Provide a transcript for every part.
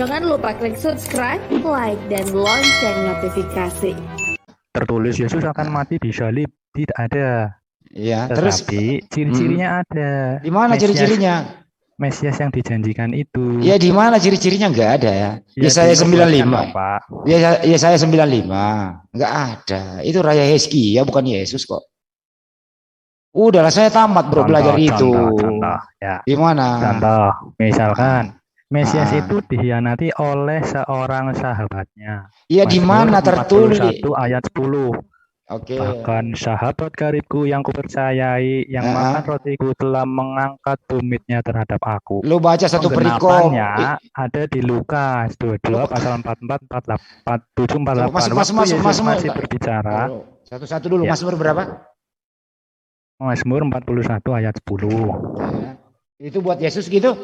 Jangan lupa klik subscribe, like, dan lonceng notifikasi. Tertulis Yesus akan mati di salib, tidak ada. Iya, terus Tetapi ciri-cirinya ada. di mana ciri-cirinya? Mesias yang dijanjikan itu. Ya di mana ciri-cirinya? Enggak ada ya. Ya, Yesaya 95. Pak. Yesaya 95. Enggak ada. Itu Raya Hezkia, bukan Yesus kok. Udahlah, saya tamat bro belajar itu. Contoh, ya. Gimana? Contoh, misalkan Mesias itu dikhianati oleh seorang sahabatnya. Iya, di mana tertulis? 41 ayat 10. Oke. Bahkan sahabat karibku yang kupercayai, yang makan rotiku telah mengangkat tumitnya terhadap aku. Lu baca satu perikop. Ada di Lukas 22 pasal 44, 47, 48. Masih berbicara. Satu-satu dulu, Mazmur berapa? Mazmur 41 ayat 10. Ya. Itu buat Yesus gitu?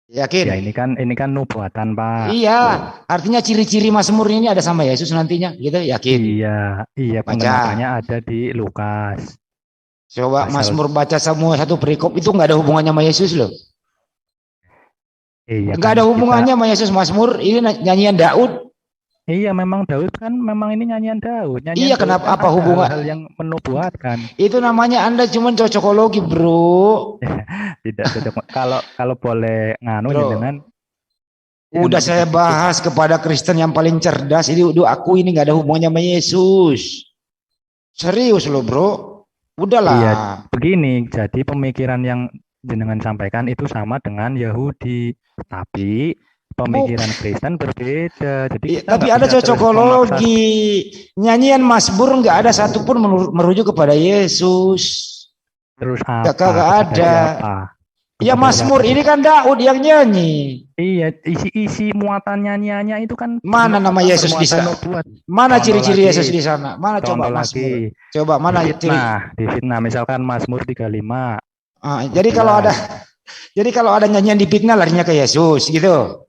Yakin? Ya ini kan nubuatan, Pak. Iya, artinya ciri-ciri Mazmur ini ada sama Yesus nantinya, gitu? Yakin? Iya, pengenangannya ada di Lukas. Coba Mazmur baca semua satu perikop, itu nggak ada hubungannya sama Yesus loh. Iya, nggak ada hubungannya sama Yesus. Mazmur ini nyanyian Daud. Iya, memang Daud kan, memang ini nyanyian Daud. Iya, kenapa? Apa hubungan? Hal yang menubuatkan. Itu namanya Anda cuma cocokologi, bro. Tidak cocok. Kalau boleh nganu dengan. Udah saya bahas kepada Kristen yang paling cerdas. Ini aku ini nggak ada hubungannya sama Yesus. Serius loh, bro. Udahlah. Iya, begini. Jadi pemikiran yang jenengan sampaikan itu sama dengan Yahudi, tapi pemikiran Kristen berbeda. Jadi tapi ada cocokologi. Nyanyian Mazmur nggak ada satupun merujuk kepada Yesus. Terus apa? Gak ada. Ya Mazmur ini kan Daud yang nyanyi. Iya, isi muatan nyanyiannya itu kan. Mana nama Yesus di sana? Mana ciri-ciri Yesus di sana? Mana coba Mazmur? Coba mana ciri? Di fitnah misalkan Mazmur 35. Jadi kalau ada nyanyian di fitnah larinya ke Yesus gitu.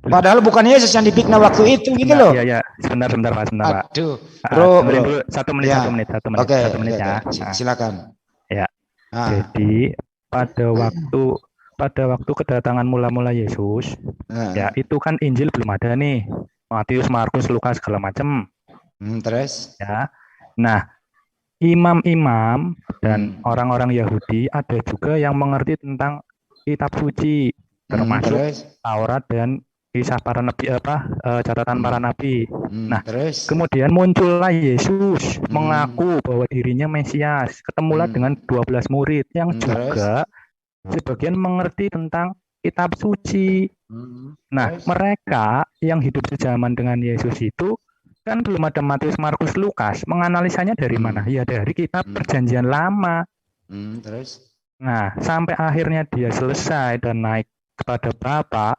Padahal bukan Yesus yang dipitnah waktu itu gitu loh. Iya, sebentar Pak. Aduh, bro. Satu menit Oke, ya. Silakan. Ya. Jadi pada waktu kedatangan mula-mula Yesus, ya itu kan Injil belum ada nih. Matius, Markus, Lukas segala macam. Terus? Ya. Nah, imam-imam dan orang-orang Yahudi ada juga yang mengerti tentang kitab suci, termasuk Taurat dan kisah para nabi, catatan para nabi. Nah, kemudian muncullah Yesus mengaku bahwa dirinya Mesias. Ketemulah dengan 12 murid yang juga sebagian mengerti tentang kitab suci. Nah, mereka yang hidup sejaman dengan Yesus itu kan belum ada Matius, Markus, Lukas. Menganalisanya dari mana? Ya dari kitab Perjanjian Lama. Nah, sampai akhirnya dia selesai dan naik kepada Bapa,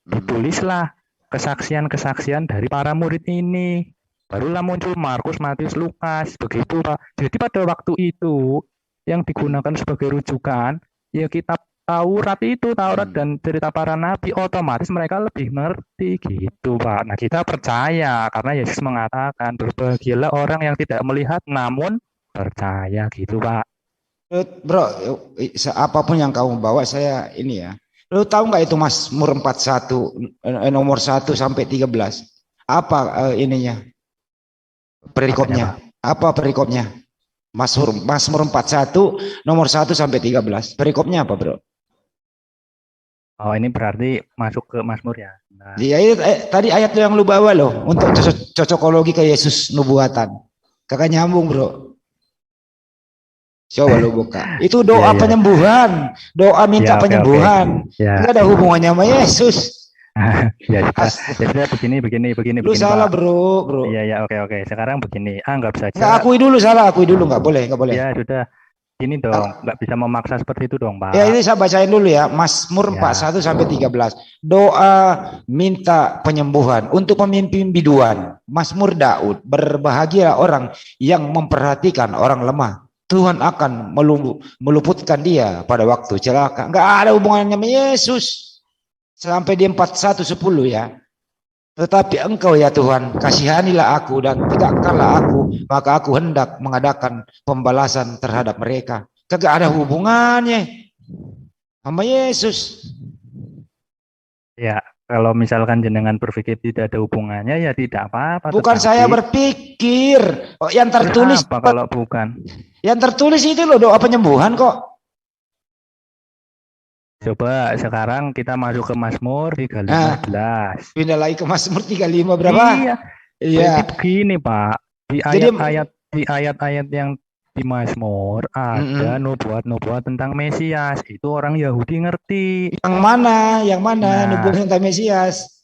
ditulislah kesaksian-kesaksian dari para murid ini. Barulah muncul Markus, Matius, Lukas. Begitu, Pak. Jadi pada waktu itu yang digunakan sebagai rujukan ya kitab Taurat itu, Taurat dan cerita para nabi, otomatis mereka lebih ngerti gitu, Pak. Nah, kita percaya karena Yesus mengatakan berbahagialah orang yang tidak melihat namun percaya gitu, Pak. Bro, apapun yang kamu bawa saya ini ya. Lu tahu nggak itu Mazmur 41 nomor 1 sampai 13? Apa ininya? Perikopnya. Apa perikopnya? Mazmur 41 nomor 1 sampai 13. Perikopnya apa, Bro? Oh, ini berarti masuk ke Mazmur ya. Nah. Iya, tadi ayat yang lu bawa loh untuk cocokologi ke Yesus nubuatan. Kakak nyambung, Bro. Coba lu buka. Itu doa penyembuhan, doa minta penyembuhan. Enggak ada hubungannya sama Yesus. Ya sudah begini. Lu salah, bro. Iya, oke. Sekarang begini, anggap saja. Nggak, akui dulu, nggak boleh. Ya sudah. Ini dong, nggak bisa memaksa seperti itu dong, Pak. Ya ini saya bacain dulu ya, Mazmur 41 sampai 13. Doa minta penyembuhan untuk pemimpin biduan. Mazmur Daud, berbahagia orang yang memperhatikan orang lemah. Tuhan akan meluputkan dia pada waktu celaka. Nggak ada hubungannya sama Yesus. Sampai di 41:10 ya. Tetapi engkau ya Tuhan, kasihanilah aku dan tegakkanlah aku, maka aku hendak mengadakan pembalasan terhadap mereka. Kagak ada hubungannya sama Yesus. Ya, Kalau misalkan jenengan berpikir tidak ada hubungannya, ya tidak apa-apa. Bukan saya berpikir. Oh, yang tertulis apa kalau bukan? Yang tertulis itu loh doa penyembuhan kok. Coba sekarang kita masuk ke Mazmur 3:15. Pindah lagi ke Mazmur 35 berapa? Iya. Jadi begini, Pak. Di ayat-ayat yang di Mazmur ada nubuat-nubuat tentang Mesias. Itu orang Yahudi ngerti. Yang mana? Nubuat tentang Mesias?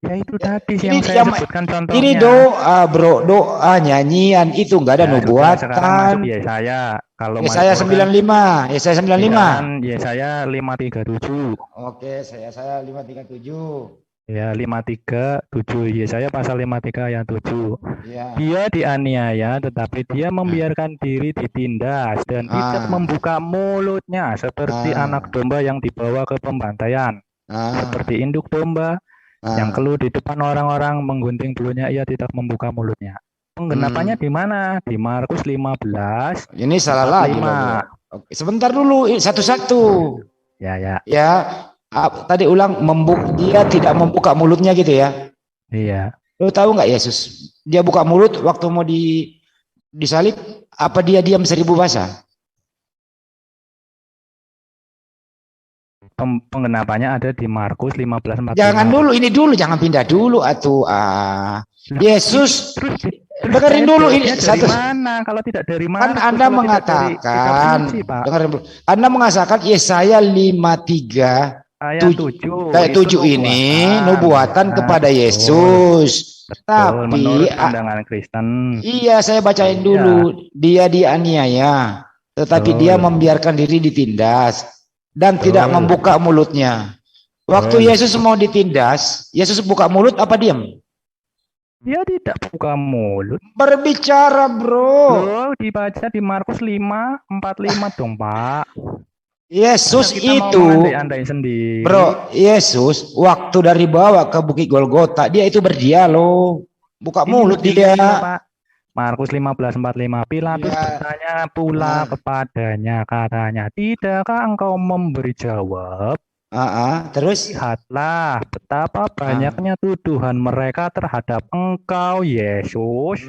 Ya itu tadi yang saya sebutkan contohnya. Ini doa, bro, doa nyanyian itu enggak ada nubuatan. Sekarang masuk Yesaya. Kalau Yesaya 95, Yesaya 95. Yesaya 5:37. Oke, saya 5:37. Ya 5:37. Yesaya pasal 53 ayat 7. Ya. Dia dianiaya tetapi dia membiarkan diri ditindas dan tidak membuka mulutnya seperti anak domba yang dibawa ke pembantaian. Seperti induk domba yang keluh di depan orang-orang menggunting bulunya, ia tidak membuka mulutnya. Penggenapannya di mana? Di Markus 15. Ini salah lagi. Oke, sebentar dulu, satu-satu. Ya. Tadi ulang, dia tidak membuka mulutnya gitu ya? Iya. Lo tahu nggak Yesus? Dia buka mulut waktu mau disalib, apa dia diam 1000 bahasa? Penggenapannya ada di Markus 15:45. Jangan dulu, ini dulu, jangan pindah dulu atuh. Yesus, dengerin dulu ini satu. Mana? Kalau tidak dari mana? Kan Anda mengatakan, Anda mengatakan Yesaya 53 ayat 7 ini nubuatan kepada Yesus. Betul, tapi menurut pandangan Kristen. Iya, saya bacain dulu. Dia dianiaya, tetapi dia membiarkan diri ditindas dan tidak membuka mulutnya. Waktu Yesus mau ditindas, Yesus buka mulut apa diam? Dia tidak buka mulut. Berbicara, bro. Dibaca di Markus 5:45 dong, Pak. Yesus itu, bro, Yesus waktu dari bawah ke Bukit Golgota, dia itu berdialog, buka mulut dia. Markus 15:45. Pilatus bertanya pula kepadanya, katanya, tidakkah engkau memberi jawab? Terus lihatlah betapa banyaknya tuduhan mereka terhadap engkau, Yesus.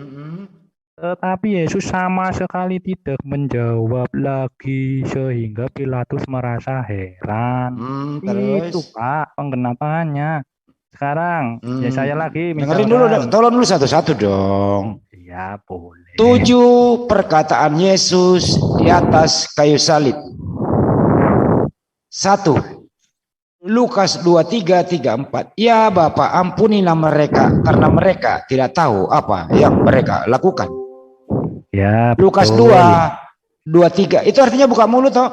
Tetapi Yesus sama sekali tidak menjawab lagi sehingga Pilatus merasa heran. Itu Pak penggenapannya. Sekarang Yesaya lagi. Dengerin dulu, tolong dulu satu-satu dong. Ya boleh. 7 perkataan Yesus di atas kayu salib. 1. Lukas 23:34. Ya Bapa, ampunilah mereka karena mereka tidak tahu apa yang mereka lakukan. Ya. Lukas 2:23. Itu artinya buka mulut toh?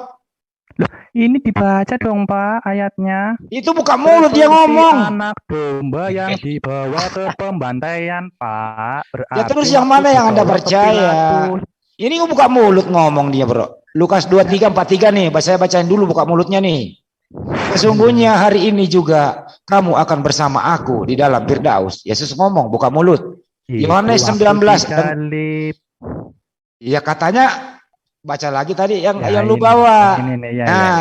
Loh, ini dibaca dong Pak ayatnya. Itu buka mulut dia ngomong. Anak domba yang dibawa ke pembantaian, Pak. Berarti ya terus yang mana yang Anda percaya? Ini buka mulut ngomong dia, bro. Lukas 23:43 nih, saya bacain dulu buka mulutnya nih. Sesungguhnya hari ini juga kamu akan bersama aku di dalam Firdaus. Yesus ngomong buka mulut. Yohanes 19. Ya katanya baca lagi tadi yang lu bawa.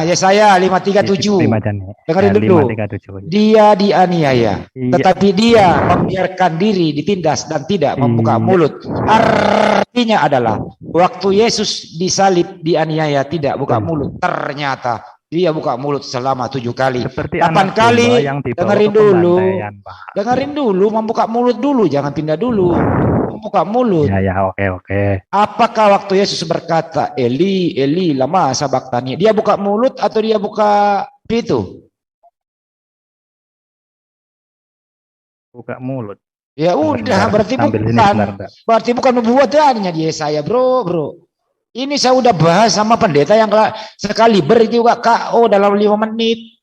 Yesaya 5:37. Dengerin dulu. Dia dianiaya, tetapi dia membiarkan diri ditindas dan tidak membuka mulut. Artinya adalah waktu Yesus disalib, dianiaya, tidak buka mulut. Ternyata dia buka mulut selama 7 kali. 8 kali. Dengerin dulu. Dengerin dulu, membuka mulut dulu, jangan pindah dulu. Membuka mulut. Ya, oke. Apakah waktu Yesus berkata, Eli, Eli, lama sabaktani, dia buka mulut atau dia buka pintu? Buka mulut. Ya udah, berarti bukan. Berarti bukan nubuatannya dia saya, bro. Ini saya udah bahas sama pendeta yang sekali juga KO dalam 5 menit.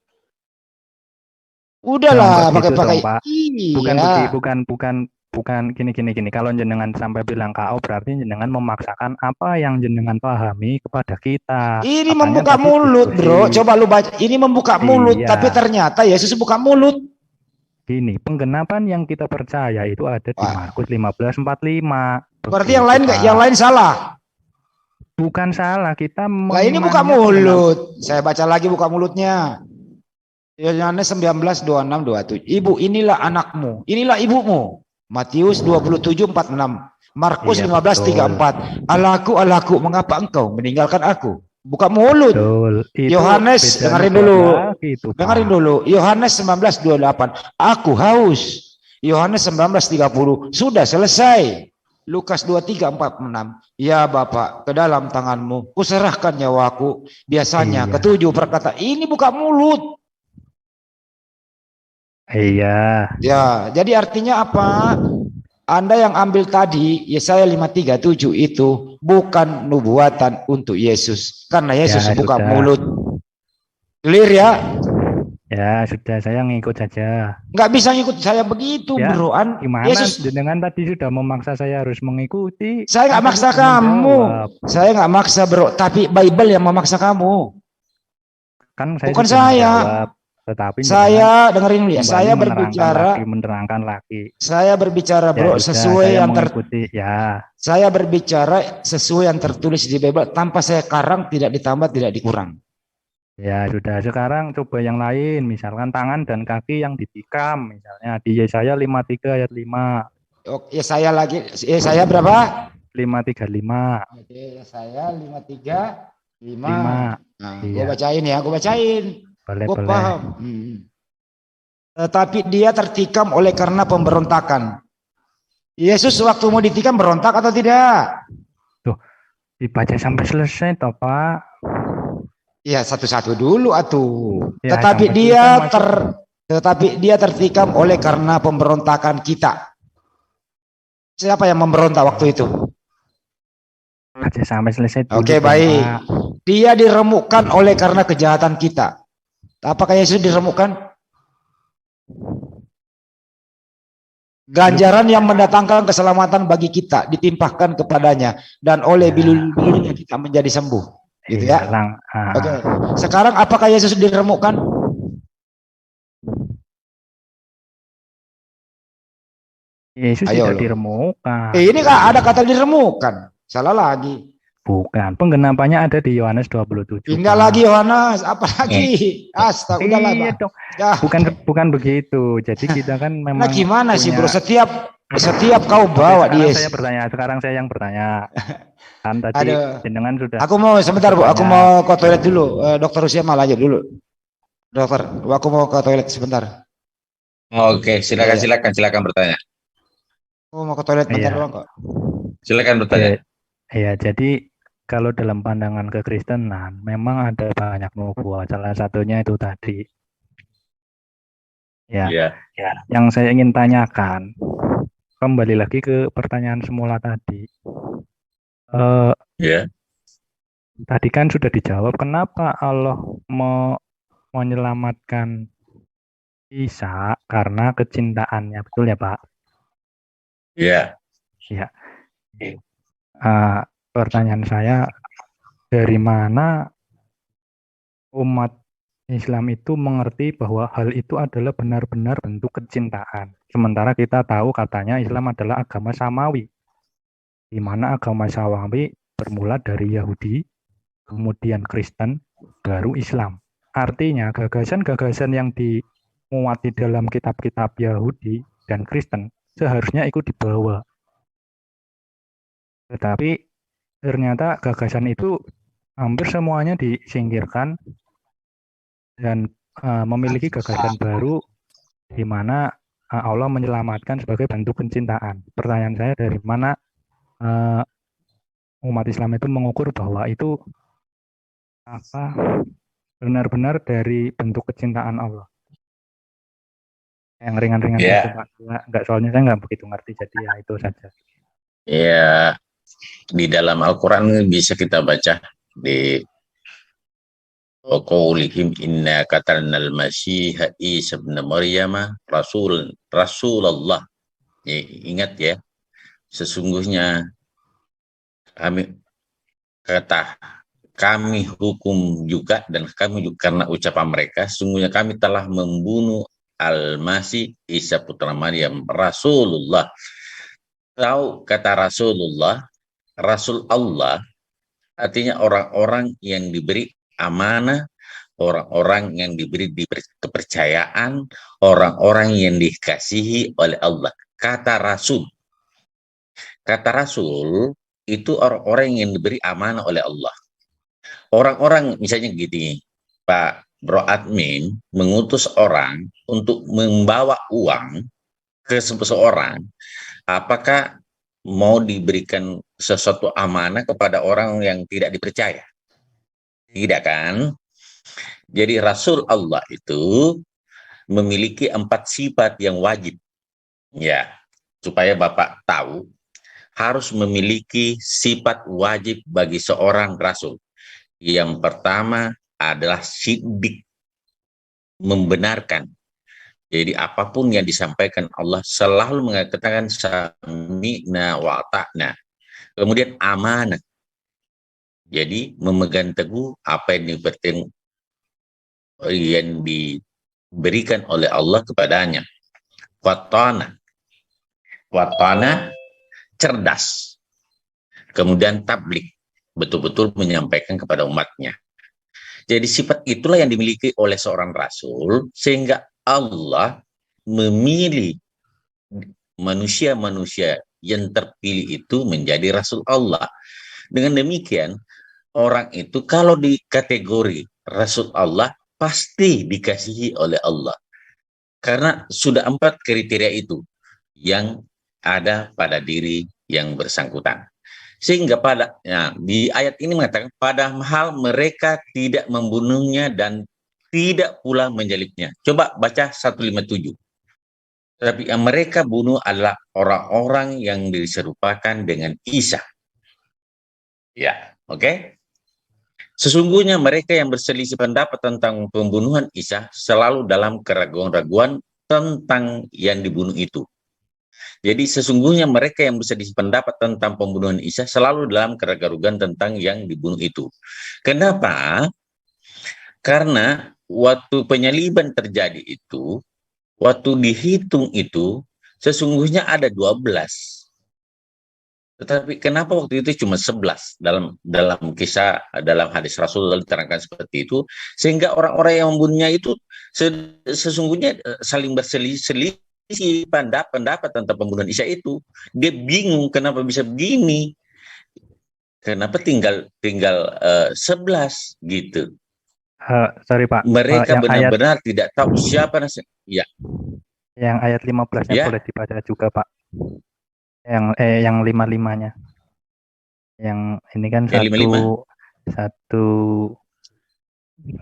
Udahlah pakai. Iya. Bukan gini. Kalau jenengan sampai bilang KO berarti jenengan memaksakan apa yang jenengan pahami kepada kita. Ini membuka mulut, bro. Coba lu baca. Ini membuka mulut, tapi ternyata Yesus buka mulut. Gini, penggenapan yang kita percaya itu ada di Markus 15:45. Berarti yang lain salah. Bukan salah, kita ini buka mulut. Saya baca lagi buka mulutnya. Yohanes 19, 26, 27. Ibu, inilah anakmu, inilah ibumu. Matius 27, 46. Markus Iya, 15, betul. 34. Allahku, mengapa engkau meninggalkan aku? Buka mulut. Betul. Itu Yohanes, beda dengerin nubuat dulu. lagi itu, Pak. Dengerin dulu. Yohanes 19, 28. Aku haus. Yohanes 19, 30. Sudah selesai. Lukas 23, 46. Ya Bapak, ke dalam tanganmu kuserahkan nyawaku. Biasanya Iya. ketujuh berkata, ini buka mulut. Iya. Ya, jadi artinya apa? Anda yang ambil tadi Yesaya 5:37 itu bukan nubuatan untuk Yesus, karena Yesus Ya, buka sudah. mulut. Clear ya? Ya, sudah, saya ngikut saja. Nggak bisa ngikut saya begitu, Ya, bro. Gimana Yesus, dengan tadi sudah memaksa saya harus mengikuti? saya nggak Anda maksa sudah kamu. menjawab. Saya nggak maksa, bro. Tapi Bible yang memaksa kamu. Kan saya Bukan sudah saya. menjawab, tetapi Saya dengerin dulu ya. kembali Saya menerangkan lagi. Saya berbicara, Ya, bro, sudah, sesuai saya yang mengikuti. Ya, saya berbicara sesuai yang tertulis di Bible, tanpa saya karang, tidak ditambah, tidak dikurang. ya sudah. Sekarang coba yang lain, misalkan tangan dan kaki yang ditikam, misalnya di Yesaya 53 ayat 5. Oke, saya lagi, saya berapa? 535. Oke, saya 535. 5. Nah, Iya. gue bacain ya, gue bacain. Boleh, Gue boleh. paham. Tetapi dia tertikam oleh karena pemberontakan. Yesus waktu mau ditikam berontak atau tidak? Dibaca sampai selesai toh, Pak. Ya, satu-satu dulu atuh. Ya, Tetapi sampai dia selesai tetapi dia tertikam oleh karena pemberontakan kita. Siapa yang memberontak waktu itu? Baca sampai selesai dulu. Oke, dong, baik. Pak. Dia diremukkan oleh karena kejahatan kita. Apakah Yesus diremukkan? Ganjaran yang mendatangkan keselamatan bagi kita ditimpahkan kepadanya, dan oleh bilu-bilunya kita menjadi sembuh. Gitu ya. Oke. Sekarang apakah Yesus diremukkan? Yesus Ayo tidak loh. diremukkan. Ini kak ada kata diremukkan. Salah lagi. Bukan. Penggenapannya ada di Yohanes 27. Pindah Pak. lagi Yohanes, apa lagi? Astaga, udahlah, Iya Pak. dong. Ya. Bukan begitu. Jadi kita kan memang Nah, gimana sih, punya- bro? Setiap kau bawa sekarang dia. Sekarang saya yang bertanya. Kan tadi Aduh. jenengan sudah. Aku mau sebentar, Bu. Aku bertanya. mau ke toilet dulu. Dokter Usia malah aja dulu. Dokter, aku mau ke toilet sebentar. Oke, silakan bertanya. Aku mau ke toilet bentar Iya. doang kok. Silakan bertanya. Ya, jadi kalau dalam pandangan kekristenan memang ada banyak nubuat. Salah satunya itu tadi. Ya, Iya. yang saya ingin tanyakan, kembali lagi ke pertanyaan semula tadi. Iya. Tadi kan sudah dijawab kenapa Allah menyelamatkan Isa karena kecintaannya, betul ya Pak? Iya. Ya. Pertanyaan saya, dari mana umat Islam itu mengerti bahwa hal itu adalah benar-benar bentuk kecintaan? Sementara kita tahu katanya Islam adalah agama samawi, di mana agama samawi bermula dari Yahudi, kemudian Kristen, baru Islam. Artinya gagasan-gagasan yang dimuat di dalam kitab-kitab Yahudi dan Kristen seharusnya ikut dibawa. Tetapi ternyata gagasan itu hampir semuanya disingkirkan dan memiliki gagasan baru di mana Allah menyelamatkan sebagai bentuk kecintaan. Pertanyaan saya, dari mana umat Islam itu mengukur bahwa itu benar-benar dari bentuk kecintaan Allah? Yang ringan-ringan saja, Pak. Enggak, soalnya saya nggak begitu ngerti, jadi ya itu saja. Ya, di dalam Al-Quran bisa kita baca di qaulihim inna qatalnal masiha Isa ibn Maryam Rasulullah. Ya, ingat ya, sesungguhnya kami hukum juga, dan kami juga karena ucapan mereka, sesungguhnya kami telah membunuh Al-Masih Isa putra Maryam Rasulullah. Tahu kata Rasulullah, Rasul Allah artinya orang-orang yang diberi amanah orang-orang yang diberi kepercayaan, orang-orang yang dikasihi oleh Allah. Kata Rasul itu orang-orang yang diberi amanah oleh Allah. Orang-orang misalnya gini, Pak Bro Admin mengutus orang untuk membawa uang ke seseorang, apakah mau diberikan sesuatu amanah kepada orang yang tidak dipercaya? Tidak kan? Jadi Rasul Allah itu memiliki 4 sifat yang wajib. Ya, supaya Bapak tahu, harus memiliki sifat wajib bagi seorang Rasul. Yang pertama adalah siddiq, membenarkan. Jadi apapun yang disampaikan Allah selalu mengatakan sami'na wa ta'na. Kemudian amanah. Jadi memegang teguh apa yang diberikan oleh Allah kepadanya. Watana, cerdas. Kemudian tablik, betul-betul menyampaikan kepada umatnya. Jadi sifat itulah yang dimiliki oleh seorang Rasul, sehingga Allah memilih manusia-manusia yang terpilih itu menjadi Rasul Allah. Dengan demikian, orang itu kalau di kategori Rasul Allah, pasti dikasihi oleh Allah. Karena sudah 4 kriteria itu yang ada pada diri yang bersangkutan. Sehingga di ayat ini mengatakan, padahal mereka tidak membunuhnya dan tidak pula menjalibnya. Coba baca 157. Tapi yang mereka bunuh adalah orang-orang yang diserupakan dengan Isa. Ya, oke? Sesungguhnya mereka yang berselisih pendapat tentang pembunuhan Isa selalu dalam keraguan-raguan tentang yang dibunuh itu. Jadi sesungguhnya mereka yang berselisih pendapat tentang pembunuhan Isa selalu dalam keraguan-raguan tentang yang dibunuh itu. Kenapa? Karena waktu penyaliban terjadi itu, waktu dihitung itu, sesungguhnya ada 12. Tetapi kenapa waktu itu cuma 11 dalam kisah, dalam hadis Rasulullah diterangkan seperti itu, sehingga orang-orang yang membunuhnya itu sesungguhnya saling berselisih pendapat tentang pembunuhan Isa itu. Dia bingung kenapa bisa begini, kenapa tinggal 11 gitu. Sorry Pak, Mereka benar-benar tidak tahu siapa nasi. Ya. Yang ayat 15-nya Ya. boleh dibaca juga Pak. Yang 55-nya. Yang ini kan satu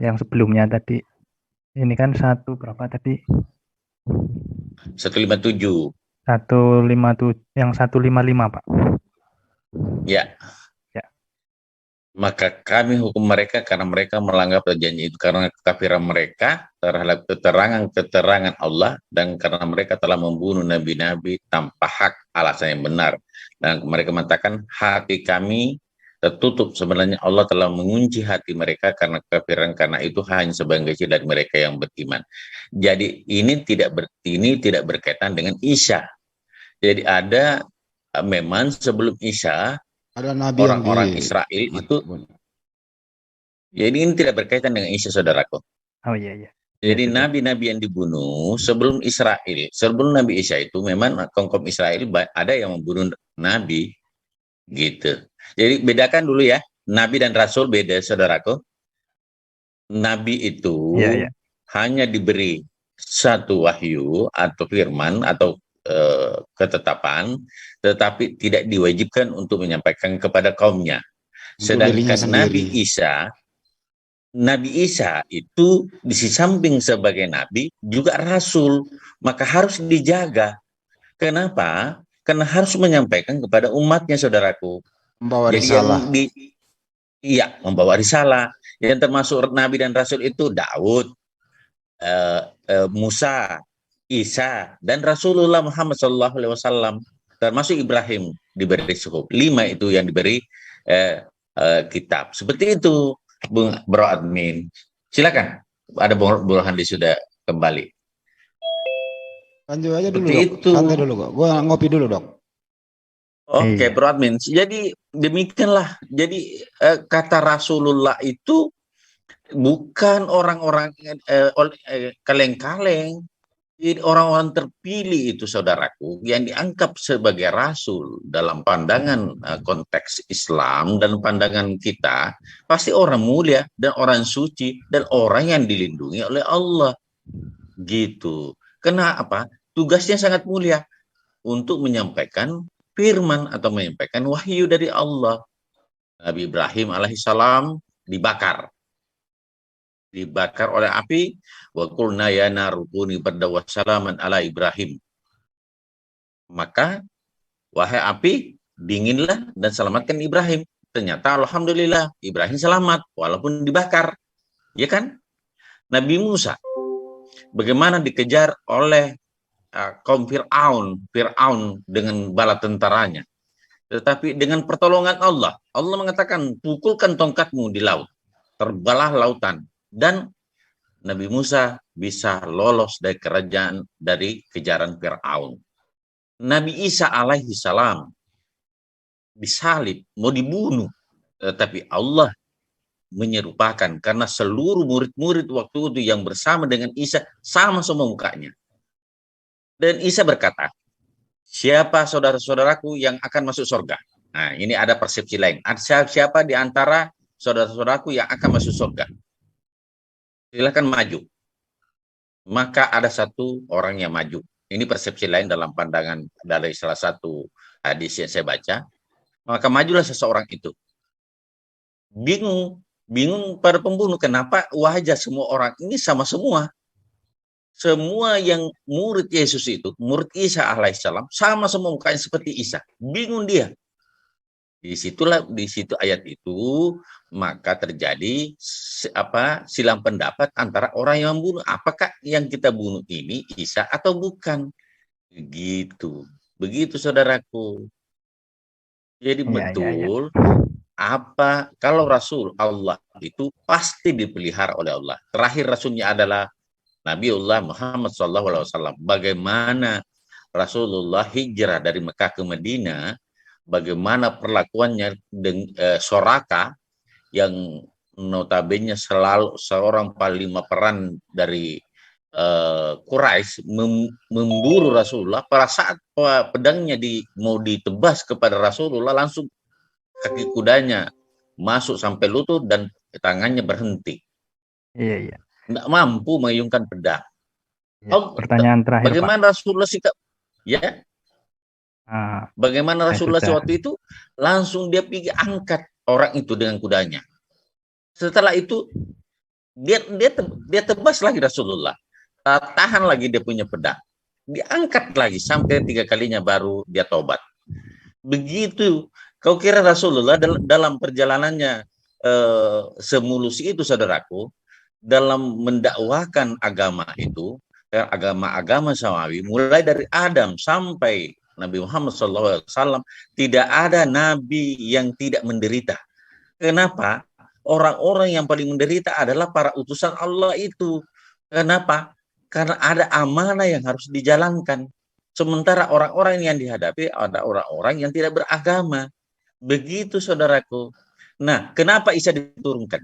yang sebelumnya tadi. Ini kan berapa tadi? 157. 157, yang 155 Pak. Ya. Maka kami hukum mereka karena mereka melanggar perjanjian itu, karena kekafiran mereka terhadap keterangan Allah, dan karena mereka telah membunuh nabi-nabi tanpa hak, alasan yang benar. Dan mereka mengatakan hati kami tertutup, sebenarnya Allah telah mengunci hati mereka karena kekafiran, karena itu hanya sebagian kecil dari mereka yang beriman. Jadi ini tidak berkaitan dengan Isa. Jadi ada memang sebelum Isa ada nabi orang-orang Israel itu. Jadi ini tidak berkaitan dengan Isa, saudaraku. Oh iya. Jadi nabi-nabi yang dibunuh sebelum Nabi Isa itu memang kaum Israel ada yang membunuh nabi, gitu. Jadi bedakan dulu ya, nabi dan rasul beda, saudaraku. Nabi itu hanya diberi satu wahyu atau firman atau ketetapan, tetapi tidak diwajibkan untuk menyampaikan kepada kaumnya. Sedangkan Nabi Isa itu di samping sebagai nabi juga rasul, maka harus dijaga. Kenapa? Karena harus menyampaikan kepada umatnya, saudaraku. Membawa risalah. Membawa risalah. Yang termasuk nabi dan rasul itu Daud, Musa, Isa, dan Rasulullah Muhammad SAW, termasuk Ibrahim diberi suhuf. 5 itu yang diberi kitab. Seperti itu, Bro Admin. Silakan. Ada Bro Handi sudah kembali. Lanjut aja dulu, santai dulu kok. Gua ngopi dulu, Dok. Oke, Bro Admin. Jadi demikianlah. Jadi kata Rasulullah itu bukan orang-orang kaleng-kaleng. Jadi orang-orang terpilih itu saudaraku yang dianggap sebagai rasul dalam pandangan konteks Islam dan pandangan kita pasti orang mulia dan orang suci dan orang yang dilindungi oleh Allah gitu. Kenapa? Tugasnya sangat mulia untuk menyampaikan firman atau menyampaikan wahyu dari Allah. Nabi Ibrahim alaihissalam dibakar oleh api. Wa qulna ya narukuni barda wa salaman ala Ibrahim. Maka wahai api, dinginlah dan selamatkan Ibrahim. Ternyata alhamdulillah Ibrahim selamat walaupun dibakar. Ya kan? Nabi Musa bagaimana dikejar oleh kaum Fir'aun dengan bala tentaranya. Tetapi dengan pertolongan Allah, Allah mengatakan pukulkan tongkatmu di laut, terbelah lautan, dan Nabi Musa bisa lolos dari kejaran Fir'aun. Nabi Isa alaihi salam disalib, mau dibunuh, tetapi Allah menyerupakan karena seluruh murid-murid waktu itu yang bersama dengan Isa sama semua mukanya. Dan Isa berkata, siapa saudara-saudaraku yang akan masuk surga? Nah, ini ada persepsi lain. Siapa di antara saudara-saudaraku yang akan masuk surga? Silakan maju. Maka ada satu orang yang maju. Ini persepsi lain dalam pandangan dari salah satu hadis yang saya baca. Maka majulah seseorang itu. Bingung para pembunuh. Kenapa wajah semua orang ini sama semua? Semua yang murid Yesus itu, murid Isa alaihissalam, sama semua mukanya seperti Isa. Bingung dia. Di situ ayat itu, maka terjadi silang pendapat antara orang yang membunuh. Apakah yang kita bunuh ini Isa atau bukan? Begitu saudaraku. Jadi betul. Kalau Rasul Allah itu pasti dipelihara oleh Allah. Terakhir Rasulnya adalah Nabiullah Muhammad SAW. Bagaimana Rasulullah hijrah dari Mekah ke Madinah, bagaimana perlakuannya dengan Soraka yang notabene selalu seorang panglima perang dari Quraisy memburu Rasulullah. Pada saat pedangnya mau ditebas kepada Rasulullah, langsung kaki kudanya masuk sampai lutut dan tangannya berhenti. Iya. Tidak mampu mengayunkan pedang. Pertanyaan terakhir, bagaimana Pak? Rasulullah sikap? Ya. Bagaimana Rasulullah waktu itu langsung dia pergi angkat orang itu dengan kudanya. Setelah itu dia tebas lagi Rasulullah. Tahan lagi dia punya pedang. Diangkat lagi sampai 3 kalinya baru dia tobat. Begitu. Kau kira Rasulullah dalam perjalanannya semulus itu saudaraku, dalam mendakwakan agama itu, agama samawi, mulai dari Adam sampai Nabi Muhammad SAW, tidak ada nabi yang tidak menderita. Kenapa? Orang-orang yang paling menderita adalah para utusan Allah itu. Kenapa? Karena ada amanah yang harus dijalankan. Sementara orang-orang yang dihadapi ada orang-orang yang tidak beragama. Begitu saudaraku. Nah, kenapa Isa diturunkan?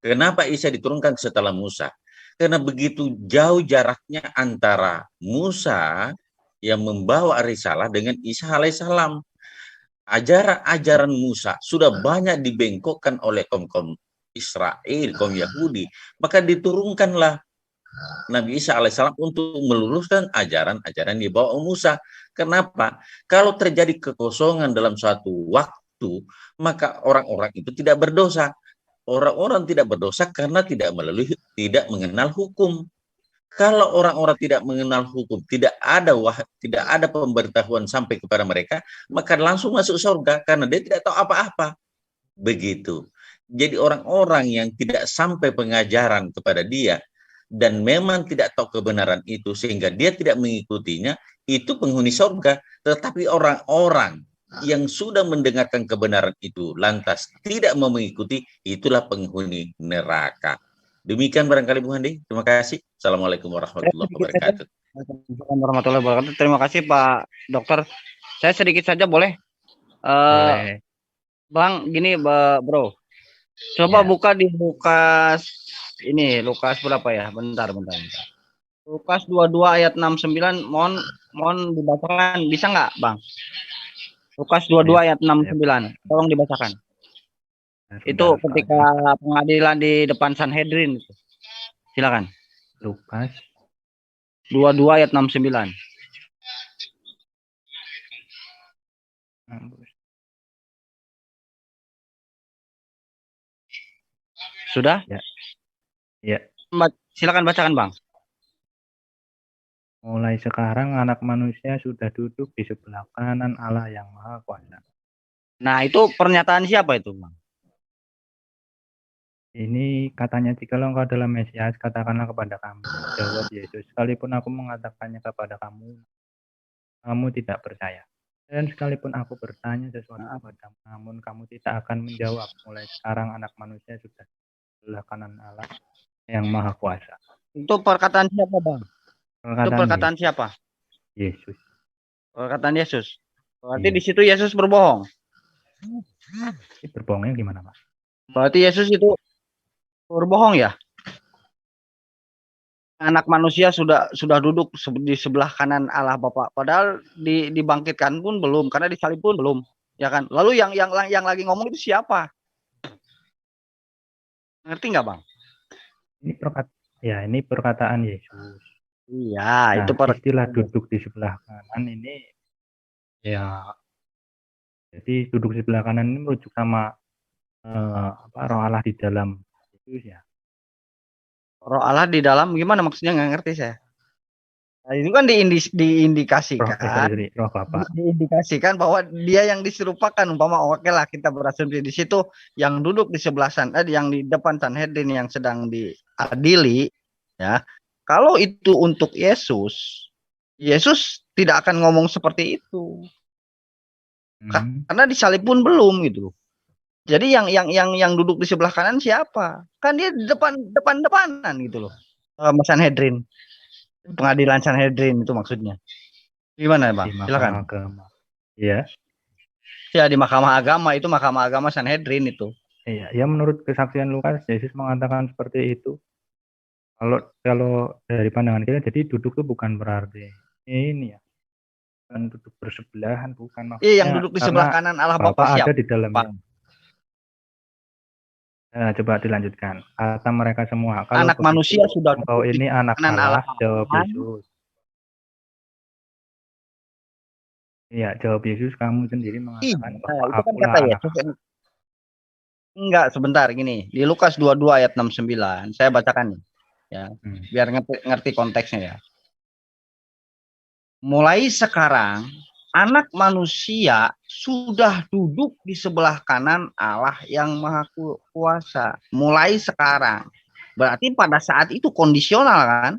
Kenapa Isa diturunkan setelah Musa? Karena begitu jauh jaraknya antara Musa yang membawa risalah dengan Isa alaihissalam. Ajaran Musa sudah banyak dibengkokkan oleh kaum Israel, kaum Yahudi. Maka diturunkanlah Nabi Isa alaihissalam untuk meluruskan ajaran-ajaran yang dibawa Musa. Kenapa? Kalau terjadi kekosongan dalam suatu waktu, maka orang-orang itu tidak berdosa. Orang-orang tidak berdosa karena tidak mengenal hukum. Kalau orang-orang tidak mengenal hukum, tidak ada pemberitahuan sampai kepada mereka, maka langsung masuk surga karena dia tidak tahu apa-apa. Begitu. Jadi orang-orang yang tidak sampai pengajaran kepada dia dan memang tidak tahu kebenaran itu sehingga dia tidak mengikutinya, itu penghuni surga. Tetapi orang-orang yang sudah mendengarkan kebenaran itu lantas tidak mau mengikuti, itulah penghuni neraka. Demikian barangkali Bu Handi. Terima kasih. Assalamualaikum warahmatullahi wabarakatuh. Assalamualaikum warahmatullahi wabarakatuh. Terima kasih Pak Dokter. Saya sedikit saja boleh? Boleh. Bang, gini Bro. Coba Ya. buka di Lukas ini, Lukas berapa ya? Bentar. Lukas 22 ayat 69, mohon dibacakan, bisa nggak, Bang? Lukas 22 ayat 69, tolong dibacakan. Itu Bentar, ketika pengadilan di depan Sanhedrin. Silakan. Lukas 22 ayat 69. Sudah? Ya. Silakan bacakan, Bang. Mulai sekarang anak manusia sudah duduk di sebelah kanan Allah yang Maha Kuasa. Nah, itu pernyataan siapa itu, Bang? Ini katanya, jikalau engkau adalah Mesias, katakanlah kepada kami. Jawab Yesus, sekalipun aku mengatakannya kepada kamu, kamu tidak percaya. Dan sekalipun aku bertanya sesuatu kepadamu, namun kamu tidak akan menjawab. Mulai sekarang anak manusia sudah di sebelah kanan Allah yang Maha Kuasa. Itu perkataan siapa, Bang? Itu perkataan siapa? Yesus. Perkataan Yesus. Berarti Iya. di situ Yesus berbohong. Berbohongnya gimana, Mas? Berarti Yesus itu berbohong ya? Anak manusia sudah duduk di sebelah kanan Allah Bapa. Padahal dibangkitkan pun belum, karena disalib pun belum, ya kan? Lalu yang lagi ngomong itu siapa? Ngerti nggak, Bang? Ini perkataan Yesus. Iya, Nah, itu istilah duduk di sebelah kanan ini ya, jadi duduk di sebelah kanan ini merujuk sama Roh Allah di dalam Yesus ya. Roh Allah di dalam, gimana maksudnya, nggak ngerti saya. Nah, itu kan diindikasikan, Roh Bapa. diindikasikan bahwa dia yang diserupakan, umpama oke lah kita berasumsi di situ yang duduk di sebelah yang di depan Sanhedrin yang sedang diadili, ya. Kalau itu untuk Yesus tidak akan ngomong seperti itu, karena disalib pun belum gitu. Jadi yang duduk di sebelah kanan siapa? Kan dia di depanan gitu loh. Sanhedrin. Pengadilan Sanhedrin itu maksudnya. Gimana, Bang? Silakan. Iya. Ya, di Mahkamah Agama, itu Mahkamah Agama Sanhedrin itu. Iya, ya menurut kesaksian Lukas, Yesus mengatakan seperti itu. Kalau dari pandangan kita, jadi duduk itu bukan berarti ini ya, bukan duduk bersebelahan, bukan maksudnya. Iya, yang duduk di sebelah kanan Allah Bapa siapa? Ada di dalamnya. Nah, coba dilanjutkan. Kata mereka semua, kalau anak manusia sudah engkau ini anak Allah, jawab Yesus. Iya, jawab Yesus, kamu sendiri mengatakan bahwa akulah anak Allah. Enggak, sebentar gini. Di Lukas 22 ayat 69, saya bacakan nih. Ya, biar ngerti konteksnya ya. Mulai sekarang anak manusia sudah duduk di sebelah kanan Allah yang Maha Kuasa. Mulai sekarang. Berarti pada saat itu kondisional kan?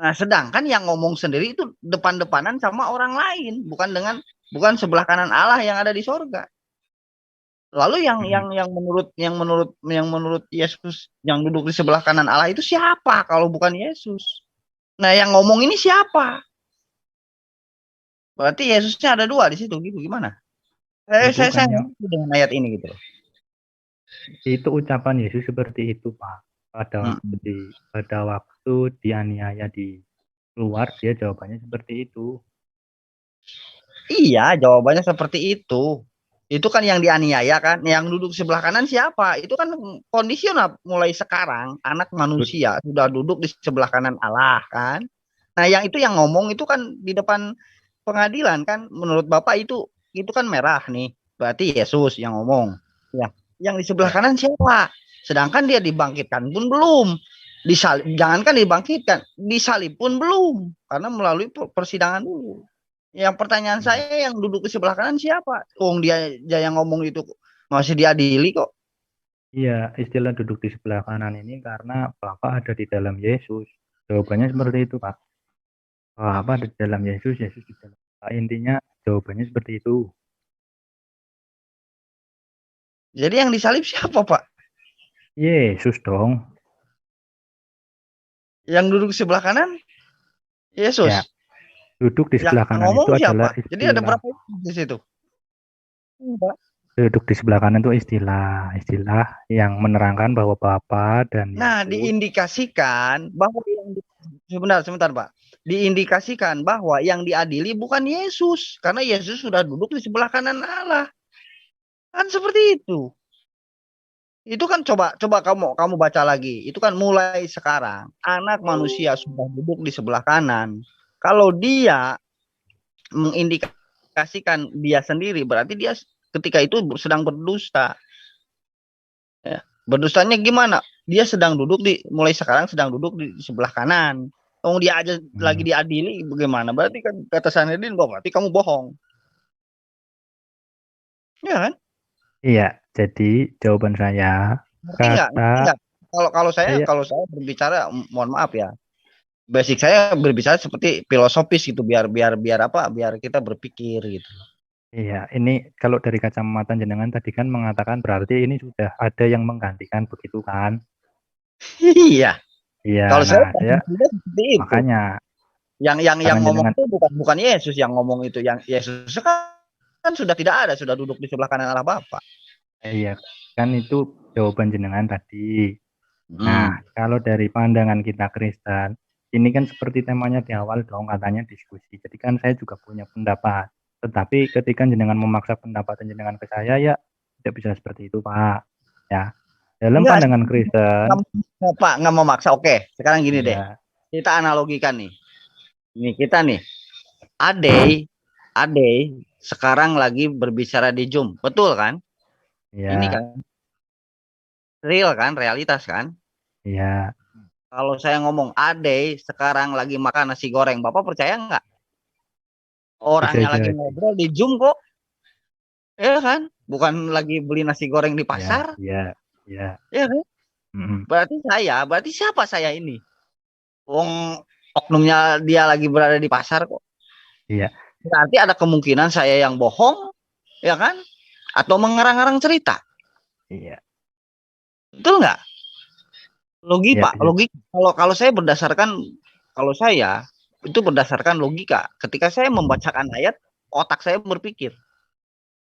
Nah, sedangkan yang ngomong sendiri itu depan-depanan sama orang lain, bukan sebelah kanan Allah yang ada di sorga. Lalu yang menurut Yesus yang duduk di sebelah kanan Allah itu siapa kalau bukan Yesus? Nah, yang ngomong ini siapa? Berarti Yesusnya ada dua di situ, gitu gimana? Saya dengan ayat ini gitu. Itu ucapan Yesus seperti itu, Pak. Pada waktu dianiaya di keluar, dia jawabannya seperti itu. Iya, jawabannya seperti itu. Itu kan yang dianiaya kan, yang duduk sebelah kanan siapa? Itu kan kondisional. Mulai sekarang anak manusia sudah duduk di sebelah kanan Allah kan. Nah, yang itu yang ngomong itu kan di depan pengadilan kan, menurut Bapak itu kan merah nih. Berarti Yesus yang ngomong. Ya, yang di sebelah kanan siapa? Sedangkan dia dibangkitkan pun belum. Jangankan dibangkitkan, disalib pun belum, karena melalui persidangan dulu. Yang pertanyaan saya, yang duduk di sebelah kanan siapa? Dia yang ngomong itu masih diadili kok. Iya, istilah duduk di sebelah kanan ini karena Bapak ada di dalam Yesus. Jawabannya seperti itu, Pak. Apa ada di dalam Yesus di dalam Bapak. Intinya jawabannya seperti itu. Jadi yang disalib siapa, Pak? Yesus dong. Yang duduk di sebelah kanan Yesus. Ya. Duduk di sebelah kanan itu siapa? adalah istilah. Jadi ada berapa di situ? Duduk di sebelah kanan itu istilah yang menerangkan bahwa Bapa dan Nah, Yesus. diindikasikan bahwa sebentar, Pak. Diindikasikan bahwa yang diadili bukan Yesus, karena Yesus sudah duduk di sebelah kanan Allah. Kan seperti itu. Itu kan coba kamu baca lagi. Itu kan mulai sekarang anak manusia sudah duduk di sebelah kanan. Kalau dia mengindikasikan dia sendiri, berarti dia ketika itu sedang berdusta. Ya. Berdustanya gimana? Dia sedang duduk mulai sekarang sedang duduk di sebelah kanan. Kalau dia aja lagi diadili bagaimana? Berarti kan kata Sanedin, berarti kamu bohong. Ya kan? Iya, jadi jawaban saya Enggak. Kalau saya berbicara, mohon maaf ya. Basic saya berbicara seperti filosofis gitu, biar apa? Biar kita berpikir gitu. Iya, ini kalau dari kacamata jenengan tadi kan mengatakan berarti ini sudah ada yang menggantikan begitu kan? Iya. Iya. Kalau saya seperti itu. Makanya yang ngomong itu bukan Yesus yang ngomong itu, yang Yesus kan sudah tidak ada, sudah duduk di sebelah kanan Allah Bapa. Iya, kan itu jawaban jenengan tadi. Nah, kalau dari pandangan kita Kristen, ini kan seperti temanya di awal dong, katanya diskusi. Jadi kan saya juga punya pendapat. Tetapi ketika jenengan memaksa pendapat jenengan ke saya, ya tidak bisa seperti itu, Pak. Ya, dalam pandangan Kristen. Pak, nggak mau maksa. Oke, sekarang gini deh. Kita analogikan nih. Ini kita nih. Ade sekarang lagi berbicara di Zoom. Betul kan? Iya. Ini kan real kan, realitas kan? Iya. Kalau saya ngomong Ade sekarang lagi makan nasi goreng, Bapak percaya nggak? Orangnya lagi ngobrol di Zoom kok. Ya kan? Bukan lagi beli nasi goreng di pasar. Iya. Ya kan? Berarti siapa saya ini? Wong oknumnya dia lagi berada di pasar kok. Iya. Berarti ada kemungkinan saya yang bohong, ya kan? Atau mengarang-arang cerita. Iya. Betul nggak? Logika. Kalau saya itu berdasarkan logika. Ketika saya membacakan ayat, otak saya berpikir.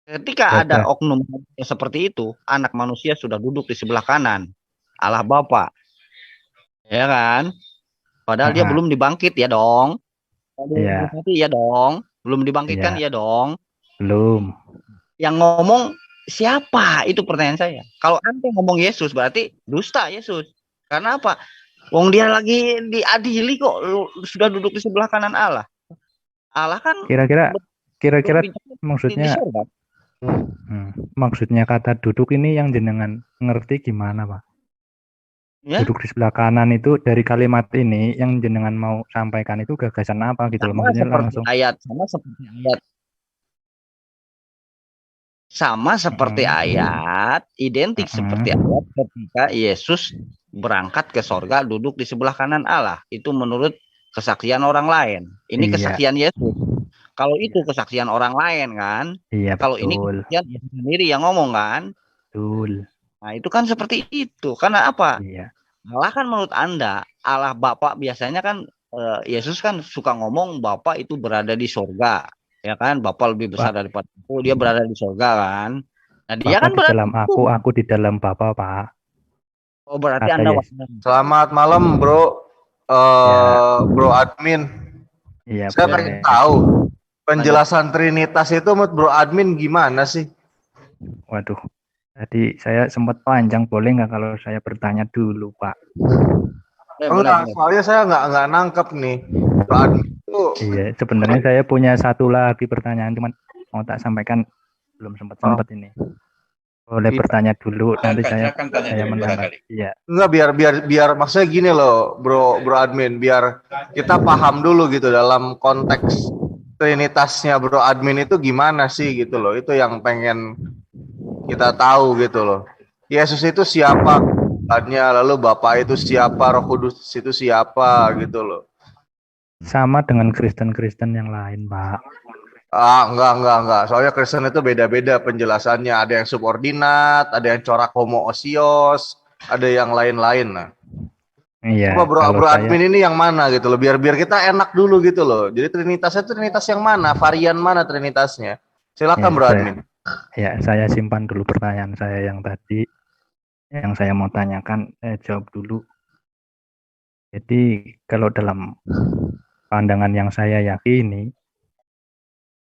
Ketika ada oknum seperti itu, anak manusia sudah duduk di sebelah kanan Allah Bapa. Ya kan? Padahal dia belum dibangkit ya dong. Iya. Ya dong. Belum dibangkitkan ya dong. Belum. Yang ngomong siapa? Itu pertanyaan saya. Kalau Anda ngomong Yesus, berarti dusta Yesus. Karena apa? Wong dia lagi diadili kok, sudah duduk di sebelah kanan Allah. Allah kan kira-kira maksudnya maksudnya kata duduk ini yang jenengan ngerti gimana, Pak? Ya? Duduk di sebelah kanan itu dari kalimat ini yang jenengan mau sampaikan itu gagasan apa gitu loh, maksudnya langsung sama seperti ayat, identik seperti ayat ketika Yesus berangkat ke sorga duduk di sebelah kanan Allah. Itu menurut kesaksian orang lain. Ini kesaksian Yesus. Kalau itu kesaksian orang lain kan. Iya, kalau ini kesaksian Yesus sendiri yang ngomong kan. Betul. Nah itu kan seperti itu. Karena apa? Iya. Allah kan menurut Anda, Allah Bapa biasanya kan Yesus kan suka ngomong Bapa itu berada di sorga. Ya kan, Bapa lebih besar daripada aku, dia berada di surga kan. Nah, dia kan di dalam aku di dalam Bapa, Pak. Oh, berarti Anda Selamat malam, Bro. Bro admin. Iya, saya pengen tahu penjelasan Trinitas itu menurut Bro admin gimana sih? Waduh. Tadi saya sempat panjang, boleh nggak kalau saya bertanya dulu, Pak? Soalnya saya nggak nangkep nih, Bro admin. Iya, sebenarnya saya punya satu lagi pertanyaan, cuman mau tak sampaikan belum sempat ini. Boleh bertanya dulu, nanti saya menanggapi. Iya. Enggak, biar maksudnya gini loh, bro admin, biar kita paham dulu gitu dalam konteks Trinitasnya Bro admin itu gimana sih gitu loh. Itu yang pengen kita tahu gitu loh. Yesus itu siapa? Lalu Bapa itu siapa? Roh Kudus itu siapa gitu loh. Sama dengan Kristen-Kristen yang lain, Pak. Enggak. Soalnya Kristen itu beda-beda penjelasannya. Ada yang subordinat, ada yang corak homoousios, ada yang lain-lain. Nah. Iya. Bro admin ini yang mana gitu loh. Biar kita enak dulu gitu loh. Jadi Trinitasnya Trinitas yang mana? Varian mana Trinitasnya? Silakan Bro admin. Ya, saya simpan dulu pertanyaan saya yang tadi, yang saya mau tanyakan, saya jawab dulu. Jadi, kalau dalam pandangan yang saya yakini,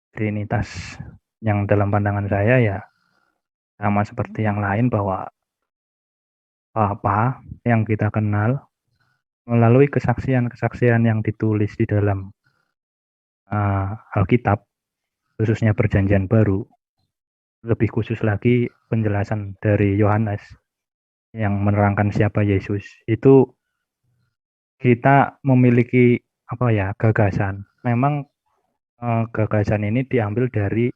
Trinitas yang dalam pandangan saya ya sama seperti yang lain, bahwa Bapa yang kita kenal melalui kesaksian-kesaksian yang ditulis di dalam Alkitab, khususnya Perjanjian Baru, lebih khusus lagi penjelasan dari Yohanes yang menerangkan siapa Yesus, itu kita memiliki gagasan. Memang gagasan ini diambil dari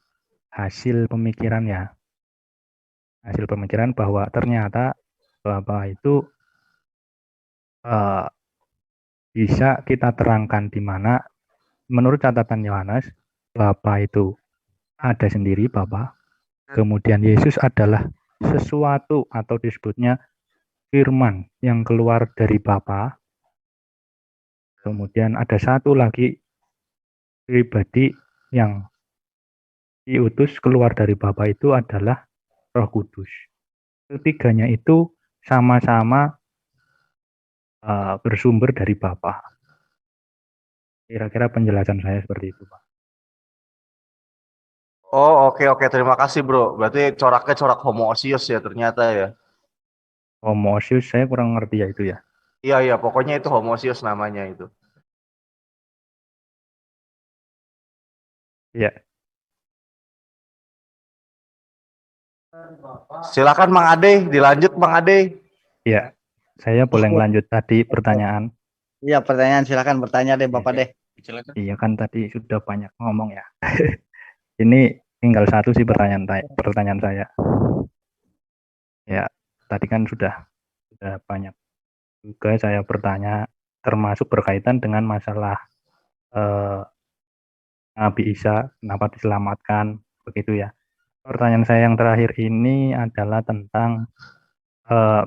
hasil pemikiran bahwa ternyata Bapa itu bisa kita terangkan, di mana menurut catatan Yohanes, Bapa itu ada sendiri, Bapa. Kemudian Yesus adalah sesuatu atau disebutnya firman yang keluar dari Bapa. Kemudian ada satu lagi pribadi yang diutus keluar dari Bapa, itu adalah Roh Kudus. Ketiganya itu sama-sama bersumber dari Bapa. Kira-kira penjelasan saya seperti itu, Pak. Oh, oke oke, terima kasih bro. Berarti coraknya corak homoousios ya ternyata ya. Homoousios saya kurang ngerti ya itu ya. Iya iya, pokoknya itu homoousios namanya itu. Iya. Silakan Mang Ade, dilanjut Mang Ade. Iya. Saya boleh lanjut tadi pertanyaan. Iya, pertanyaan silakan bertanya deh Bapak deh. Silakan. Iya kan tadi sudah banyak ngomong ya. Ini tinggal satu sih pertanyaan saya. Ya, tadi kan sudah banyak juga saya bertanya, termasuk berkaitan dengan masalah Nabi Isa, kenapa diselamatkan, begitu ya. Pertanyaan saya yang terakhir ini adalah tentang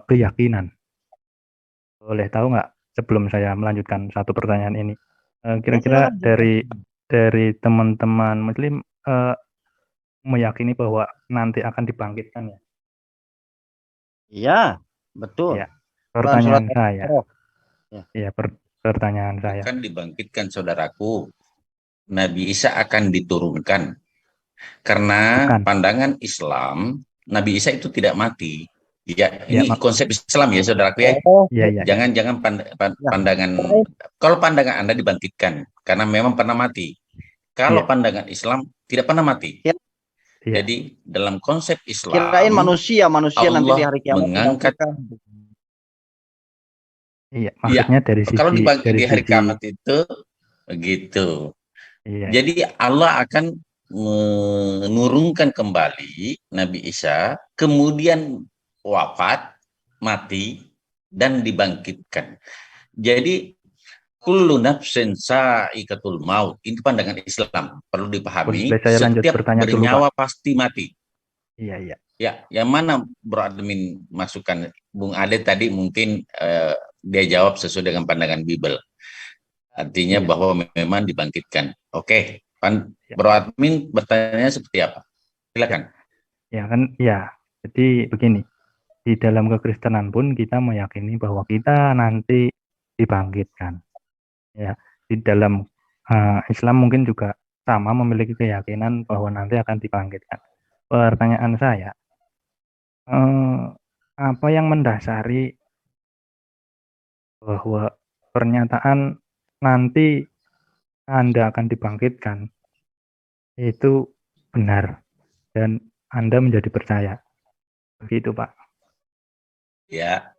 keyakinan. Boleh tahu nggak, sebelum saya melanjutkan satu pertanyaan ini, kira-kira dari teman-teman Muslim meyakini bahwa nanti akan dibangkitkan ya? Iya, betul. Ya. Pertanyaan Surat saya. Ya. Ya, pertanyaan saya. Akan dibangkitkan saudaraku. Nabi Isa akan diturunkan. Karena Bukan. pandangan Islam, Nabi Isa itu tidak mati. Ya, Ya, ini konsep Islam ya saudaraku ya. Iya. Jangan pandangan, kalau pandangan Anda dibangkitkan karena memang pernah mati. Kalau Iya. pandangan Islam tidak pernah mati. Iya. Jadi dalam konsep Islam, Kirain manusia Allah nanti di hari kiamat mengangkat. Iya, maksudnya dari sisi kalau di hari kiamat itu begitu. Iya. Jadi Allah akan menurunkan kembali Nabi Isa, kemudian wafat, mati, dan dibangkitkan. Jadi kullu nafsin sa'iqatul maut, ini pandangan Islam, perlu dipahami. Setiap bernyawa pasti mati. Iya. Ya, yang mana Bro Admin masukkan? Bung Ade tadi mungkin dia jawab sesuai dengan pandangan Bible. Artinya bahwa memang dibangkitkan. Oke, Bro Admin bertanya seperti apa? Silakan. Ya, jadi begini. Di dalam kekristenan pun kita meyakini bahwa kita nanti dibangkitkan. Ya, di dalam Islam mungkin juga sama, memiliki keyakinan bahwa nanti akan dibangkitkan. Pertanyaan saya, apa yang mendasari bahwa pernyataan nanti Anda akan dibangkitkan itu benar dan Anda menjadi percaya? Begitu, Pak. Ya,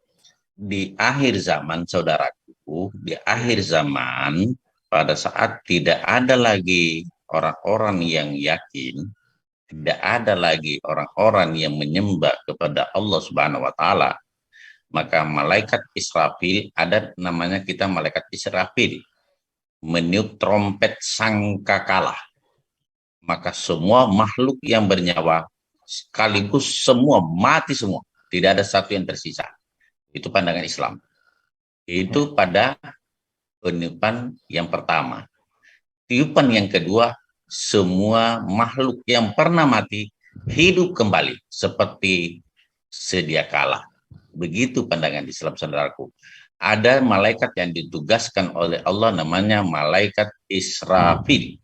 di akhir zaman saudaraku, di akhir zaman pada saat tidak ada lagi orang-orang yang yakin, tidak ada lagi orang-orang yang menyembah kepada Allah Subhanahu wa taala, maka malaikat Israfil, ada namanya kita malaikat Israfil, meniup trompet sangkakala. Maka semua makhluk yang bernyawa sekaligus semua mati semua. Tidak ada satu yang tersisa. Itu pandangan Islam. Itu pada peniupan yang pertama. Tiupan yang kedua, semua makhluk yang pernah mati hidup kembali seperti sedia kala. Begitu pandangan Islam, saudaraku. Ada malaikat yang ditugaskan oleh Allah namanya malaikat Israfil.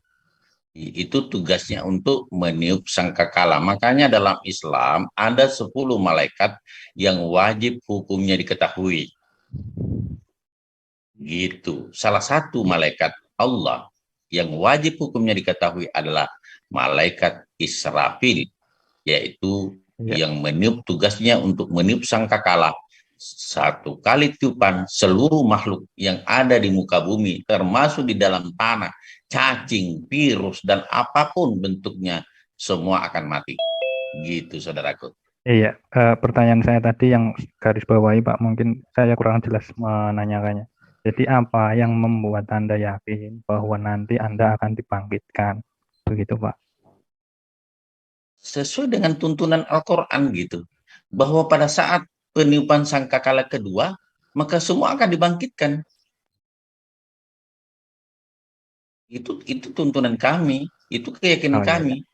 Itu tugasnya untuk meniup sangkakala. Makanya dalam Islam ada 10 malaikat yang wajib hukumnya diketahui. Gitu. Salah satu malaikat Allah yang wajib hukumnya diketahui adalah malaikat Israfil, yaitu yang meniup, tugasnya untuk meniup sangkakala. Satu kali tiupan, seluruh makhluk yang ada di muka bumi, termasuk di dalam tanah, cacing, virus, dan apapun bentuknya, semua akan mati. Gitu, saudaraku. Iya, pertanyaan saya tadi yang garis bawahi Pak, mungkin saya kurang jelas menanyakannya. Jadi apa yang membuat Anda yakin bahwa nanti Anda akan dibangkitkan? Begitu Pak. Sesuai dengan tuntunan Al-Quran gitu. Bahwa pada saat peniupan sangkakala kedua, maka semua akan dibangkitkan. Itu tuntunan kami, itu keyakinan kami.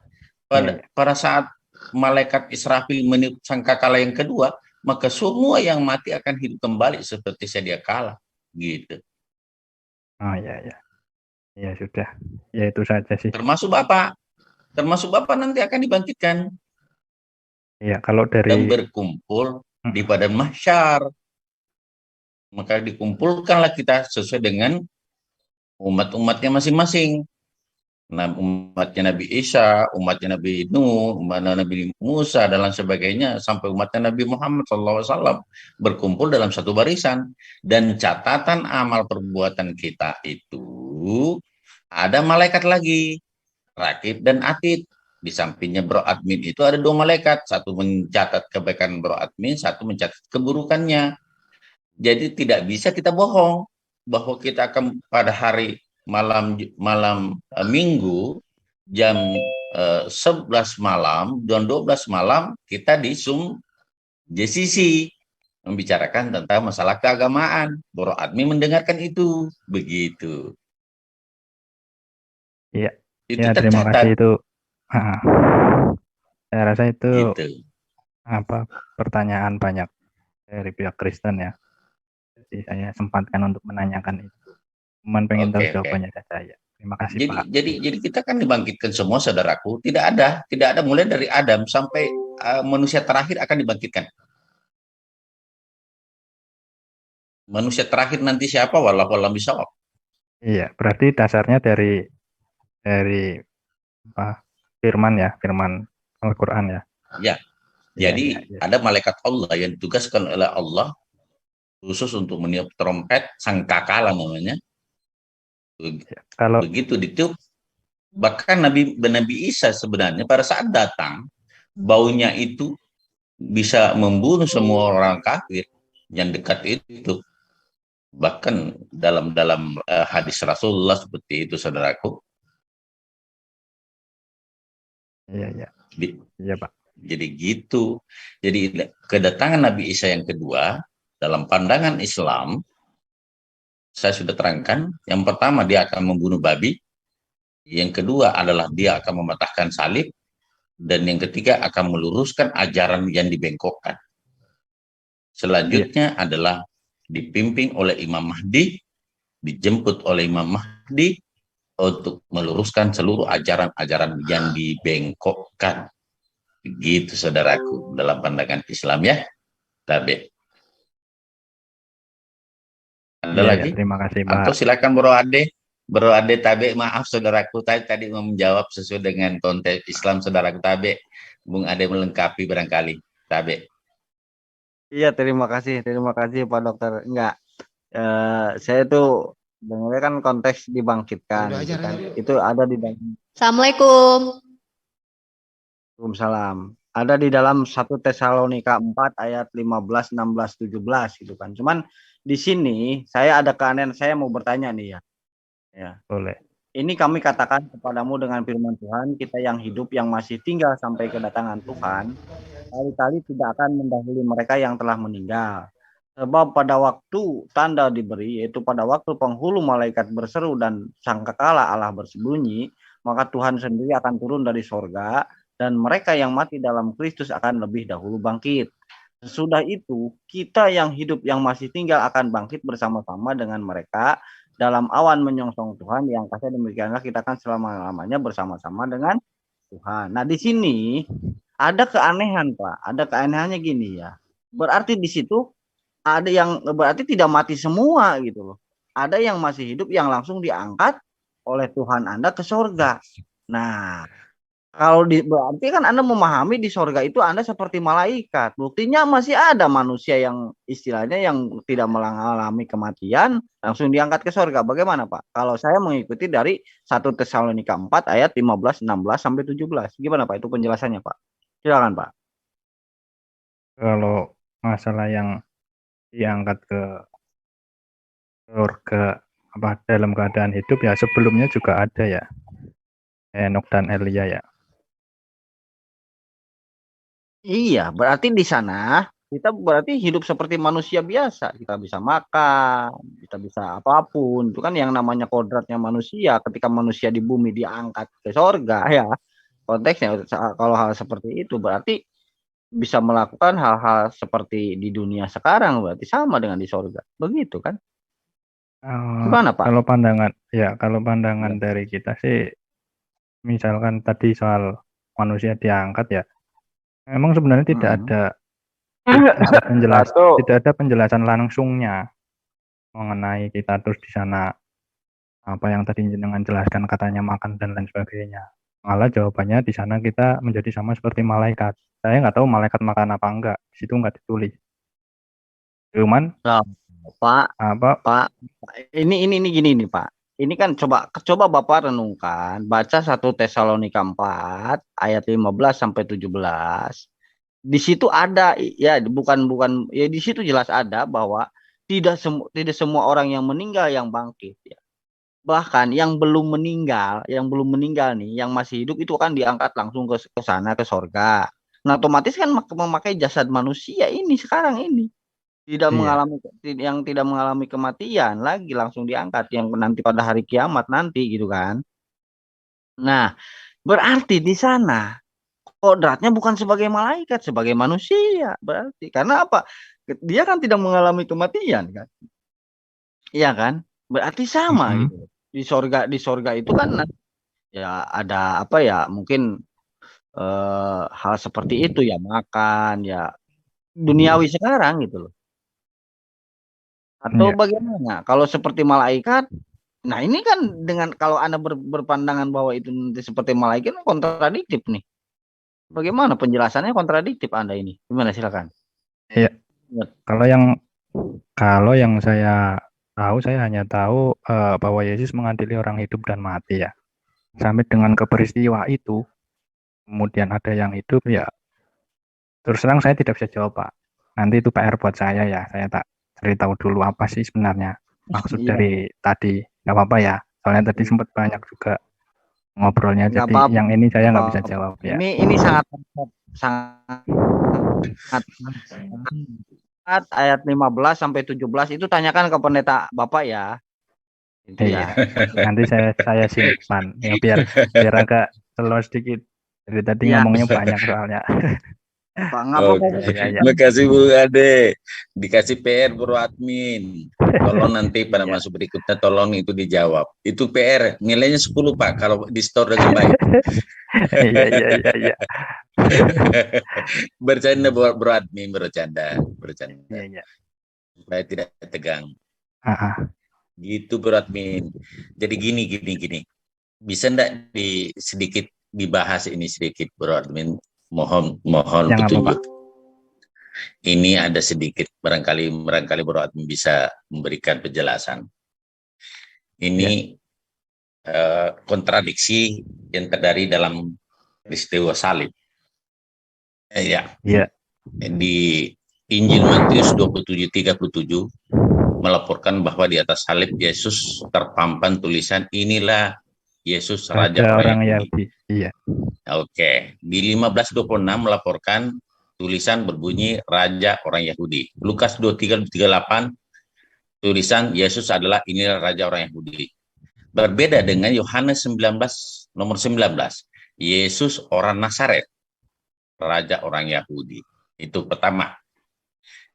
Pada saat malaikat Israfil meniup sangkakala yang kedua, maka semua yang mati akan hidup kembali seperti sedia kala. Gitu. Oh ya. Ya sudah. Ya itu saja sih. Termasuk Bapak nanti akan dibangkitkan. Iya, kalau dari dan berkumpul di padang mahsyar. Maka dikumpulkanlah kita sesuai dengan umat-umatnya masing-masing. Nah, umatnya Nabi Isa, umatnya Nabi Nuh, umatnya Nabi Musa, dan lain sebagainya, sampai umatnya Nabi Muhammad SAW berkumpul dalam satu barisan. Dan catatan amal perbuatan kita itu ada malaikat lagi, Rakib dan Atid. Di sampingnya bro admin itu ada 2 malaikat, satu mencatat kebaikan bro admin, satu mencatat keburukannya. Jadi tidak bisa kita bohong bahwa kita akan pada hari malam Minggu jam 11 malam dan 12 malam kita di Zoom JCC membicarakan tentang masalah keagamaan. Bro admin mendengarkan itu, begitu. Iya. Itu ya, terima kasih itu. Saya rasa itu gitu. Pertanyaan banyak dari pihak Kristen ya. Jadi saya sempatkan untuk menanyakan itu. Cuman pengen tahu jawabannya saja ya. Terima kasih Pak. Jadi kita kan dibangkitkan semua, saudaraku. Tidak ada mulai dari Adam sampai manusia terakhir akan dibangkitkan. Manusia terakhir nanti siapa? Wallahu a'lam bishawab. Iya, berarti dasarnya dari firman Al-Qur'an ya. Ya. Jadi ada malaikat Allah yang ditugaskan oleh Allah khusus untuk meniup trompet sangkakala namanya. Kalau begitu ditiup, bahkan Nabi Isa sebenarnya pada saat datang baunya itu bisa membunuh semua orang kafir yang dekat itu. Bahkan dalam hadis Rasulullah seperti itu, saudaraku. Iya Pak. Jadi gitu. Jadi kedatangan Nabi Isa yang kedua dalam pandangan Islam, saya sudah terangkan. Yang pertama dia akan membunuh babi. Yang kedua adalah dia akan mematahkan salib. Dan yang ketiga akan meluruskan ajaran yang dibengkokkan. Selanjutnya adalah dipimpin oleh Imam Mahdi, dijemput oleh Imam Mahdi untuk meluruskan seluruh ajaran-ajaran yang dibengkokkan. Begitu saudaraku dalam pandangan Islam ya. Tabe. Ada lagi? Terima kasih Pak. Atau silakan Bro Ade Tabe, maaf saudaraku tadi menjawab sesuai dengan konteks Islam saudaraku Tabe. Bung Ade melengkapi barangkali. Tabe. Iya, terima kasih Pak Dokter. Enggak, saya tuh dengarnya kan konteks dibangkitkan, gitu kan. Itu ada di dalam. Assalamualaikum. Waalaikumsalam. Ada di dalam 1 Tesalonika 4 ayat 15, 16, 17 gitu kan. Cuman di sini saya ada keanehan, saya mau bertanya nih ya. Ya. Boleh. Ini kami katakan kepadamu dengan firman Tuhan, kita yang hidup yang masih tinggal sampai kedatangan Tuhan, kali-kali tidak akan mendahului mereka yang telah meninggal. Sebab pada waktu tanda diberi, yaitu pada waktu penghulu malaikat berseru dan sangkakala Allah bersembunyi, maka Tuhan sendiri akan turun dari sorga dan mereka yang mati dalam Kristus akan lebih dahulu bangkit. Sesudah itu, kita yang hidup yang masih tinggal akan bangkit bersama-sama dengan mereka dalam awan menyongsong Tuhan. Yang kasih demikianlah kita akan selama-lamanya bersama-sama dengan Tuhan. Nah, di sini ada keanehan, Pak. Ada keanehannya gini ya. Berarti di situ ada yang berarti tidak mati semua gitu loh. Ada yang masih hidup yang langsung diangkat oleh Tuhan Anda ke surga. Nah, kalau berarti kan Anda memahami di sorga itu Anda seperti malaikat. Buktinya masih ada manusia yang istilahnya yang tidak mengalami kematian langsung diangkat ke sorga. Bagaimana Pak? Kalau saya mengikuti dari 1 Tesalonika 4 ayat 15, 16 sampai 17. Gimana Pak itu penjelasannya Pak? Silakan Pak. Kalau masalah yang diangkat ke surga apa dalam keadaan hidup ya sebelumnya juga ada ya. Henok dan Elia ya. Iya, berarti di sana kita berarti hidup seperti manusia biasa. Kita bisa makan, kita bisa apapun. Itu kan yang namanya kodratnya manusia. Ketika manusia di bumi diangkat ke sorga ya. Konteksnya kalau hal seperti itu berarti bisa melakukan hal-hal seperti di dunia sekarang. Berarti sama dengan di sorga. Begitu kan? Gimana Pak? Kalau pandangan dari kita sih, misalkan tadi soal manusia diangkat ya. Memang sebenarnya tidak ada penjelasan langsungnya mengenai kita terus di sana apa yang tadi dengan jelaskan katanya makan dan lain sebagainya. Malah jawabannya di sana kita menjadi sama seperti malaikat. Saya nggak tahu malaikat makan apa enggak, di situ nggak ditulis. Cuman Pak, ini gini nih Pak. Ini kan coba Bapak renungkan, baca 1 Tesalonika 4 ayat 15 sampai 17. Di situ ada ya bukan ya di situ jelas ada bahwa tidak semua orang yang meninggal yang bangkit ya. Bahkan yang belum meninggal nih, yang masih hidup itu kan diangkat langsung ke sana ke sorga. Nah, otomatis kan memakai jasad manusia ini sekarang ini. Tidak mengalami kematian lagi langsung diangkat yang nanti pada hari kiamat nanti gitu kan. Nah, berarti di sana kodratnya bukan sebagai malaikat, sebagai manusia. Berarti karena apa? Dia kan tidak mengalami kematian kan. Iya kan? Berarti sama gitu. Di sorga itu kan ya ada apa ya? Mungkin hal seperti itu ya, makan ya duniawi sekarang gitu loh. Atau bagaimana? Kalau seperti malaikat, nah ini kan dengan kalau Anda berpandangan bahwa itu nanti seperti malaikat kontradiktif nih. Bagaimana penjelasannya kontradiktif Anda ini? Gimana silakan? Iya. Kalau yang saya tahu, saya hanya tahu bahwa Yesus mengadili orang hidup dan mati ya. Sampai dengan ke peristiwa itu, kemudian ada yang hidup ya. Terus terang saya tidak bisa jawab Pak. Nanti itu PR buat saya ya. Saya tak cerita dulu apa sih sebenarnya maksud dari tadi. Gak apa-apa ya. Soalnya tadi sempat banyak juga ngobrolnya. Jadi yang ini saya nggak bisa jawab ya. Ini sangat ayat 15 sampai 17 itu tanyakan ke pendeta Bapak ya. Itu ya. Nanti saya simpan ya biar agak slow sedikit. Dari tadi ngomongnya banyak soalnya. Makasih Bu Ade. Dikasih PR Bro Admin. Tolong nanti pada masuk berikutnya tolong itu dijawab. Itu PR nilainya 10 Pak kalau di store dengan baik. Iya. Bercanda Bro Admin, bercanda. Iya. Supaya tidak tegang. Gitu Bro Admin. Jadi gini. Bisa enggak sedikit dibahas ini sedikit Bro Admin? Mohon petunjuk. Ini ada sedikit barangkali Bro Admin bisa memberikan penjelasan. Ini kontradiksi yang terjadi dalam peristiwa salib. Di Injil Matius 27:37 melaporkan bahwa di atas salib Yesus terpampang tulisan inilah Yesus Raja orang Yahudi. Iya. Oke. Di 15:26 melaporkan tulisan berbunyi Raja orang Yahudi. Lukas 23:38 tulisan Yesus adalah inilah Raja orang Yahudi. Berbeda dengan Yohanes 19 nomor 19. Yesus orang Nazaret, raja orang Yahudi. Itu pertama.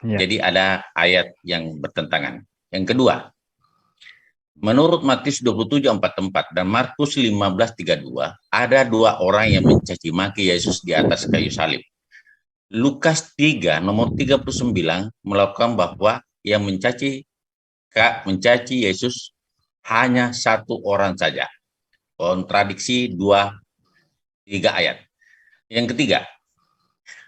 Ya. Jadi ada ayat yang bertentangan. Yang kedua, menurut Matius 27:44 dan Markus 15:32, ada dua orang yang mencaci maki Yesus di atas kayu salib. Lukas 3 nomor 39 melakukan bahwa yang mencaci Yesus hanya satu orang saja. Kontradiksi 3 ayat. Yang ketiga,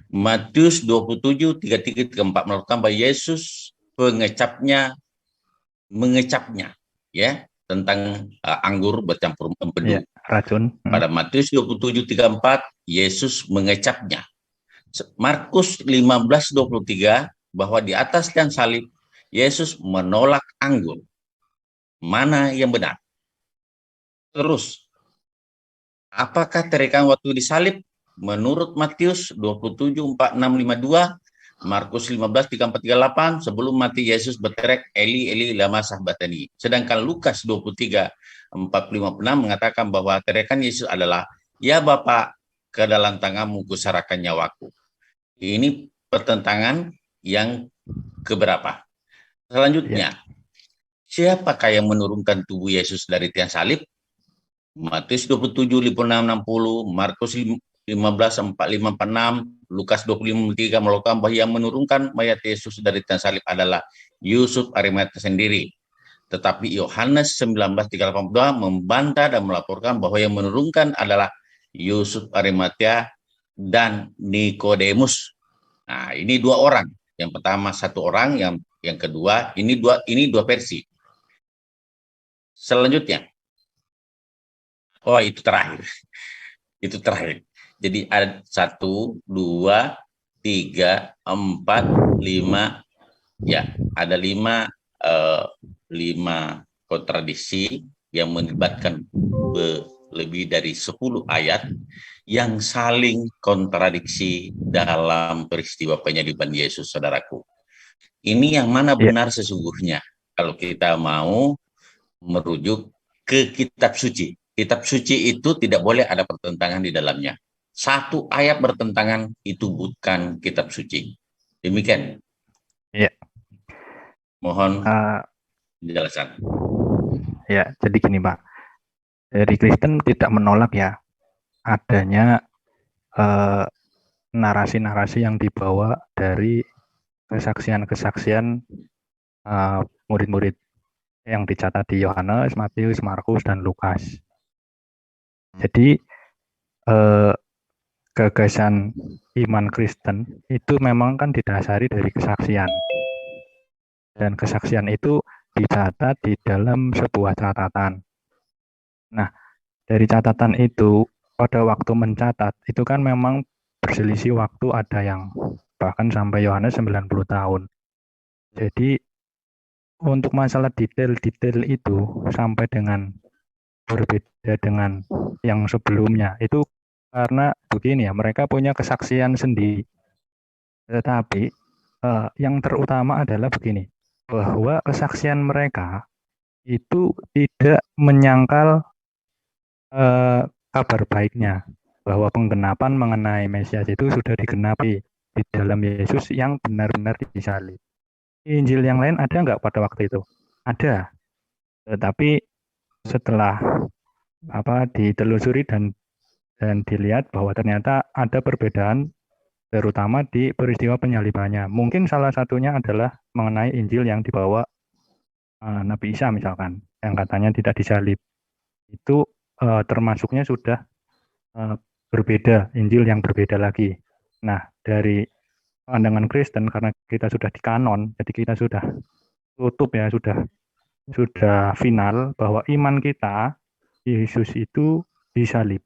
Matius 27:33-34 melakukan bahwa Yesus mengecapnya ya tentang anggur bercampur empedu. Ya, racun. Pada Matius 27:34 Yesus mengecapnya. Markus 15:23 bahwa di atas tiang salib Yesus menolak anggur. Mana yang benar? Terus, apakah terikan waktu disalib? Menurut Matius 27:46-52, Markus 15:34-38, sebelum mati Yesus berteriak, Eli, Eli, lama sabachthani. Sedangkan Lukas 23:45-46 mengatakan bahwa teriakan Yesus adalah, ya Bapa, ke dalam tanganmu kuserahkan nyawaku. Ini pertentangan yang keberapa? Selanjutnya, siapakah yang menurunkan tubuh Yesus dari tiang salib? Matius 27:56-60, Markus 15:45-46, Lukas 25:3 melakukan bahwa yang menurunkan mayat Yesus dari tiang salib adalah Yusuf Arimatea sendiri. Tetapi Yohanes 19:3-82 membantah dan melaporkan bahwa yang menurunkan adalah Yusuf Arimatea dan Nikodemus. Nah, ini dua orang. Yang pertama satu orang, yang kedua ini dua versi. Selanjutnya, itu terakhir. Itu terakhir. Jadi ada 1, 2, 3, 4, 5, ya ada 5 kontradiksi yang melibatkan lebih dari 10 ayat yang saling kontradiksi dalam peristiwa penyaliban Yesus, saudaraku. Ini yang mana benar sesungguhnya kalau kita mau merujuk ke kitab suci. Kitab suci itu tidak boleh ada pertentangan di dalamnya. Satu ayat bertentangan itu bukan kitab suci. Demikian. Ya. Mohon penjelasan. Ya, jadi gini Pak. Dari Kristen tidak menolak ya adanya narasi-narasi yang dibawa dari kesaksian-kesaksian murid-murid yang dicatat di Yohanes, Matius, Markus, dan Lukas. Jadi gagasan iman Kristen itu memang kan didasari dari kesaksian. Dan kesaksian itu dicatat di dalam sebuah catatan. Nah, dari catatan itu pada waktu mencatat itu kan memang berselisih waktu, ada yang bahkan sampai Yohanes 90 tahun. Jadi untuk masalah detail-detail itu sampai dengan berbeda dengan yang sebelumnya itu karena begini ya, mereka punya kesaksian sendiri. Tetapi yang terutama adalah begini, bahwa kesaksian mereka itu tidak menyangkal kabar baiknya, bahwa penggenapan mengenai Mesias itu sudah digenapi di dalam Yesus yang benar-benar disalib. Injil yang lain ada nggak pada waktu itu? Ada. Tetapi setelah ditelusuri dan dilihat bahwa ternyata ada perbedaan, terutama di peristiwa penyalibannya. Mungkin salah satunya adalah mengenai Injil yang dibawa Nabi Isa misalkan, yang katanya tidak disalib. Itu termasuknya sudah berbeda, Injil yang berbeda lagi. Nah, dari pandangan Kristen, karena kita sudah di kanon, jadi kita sudah tutup ya, sudah final bahwa iman kita Yesus itu disalib.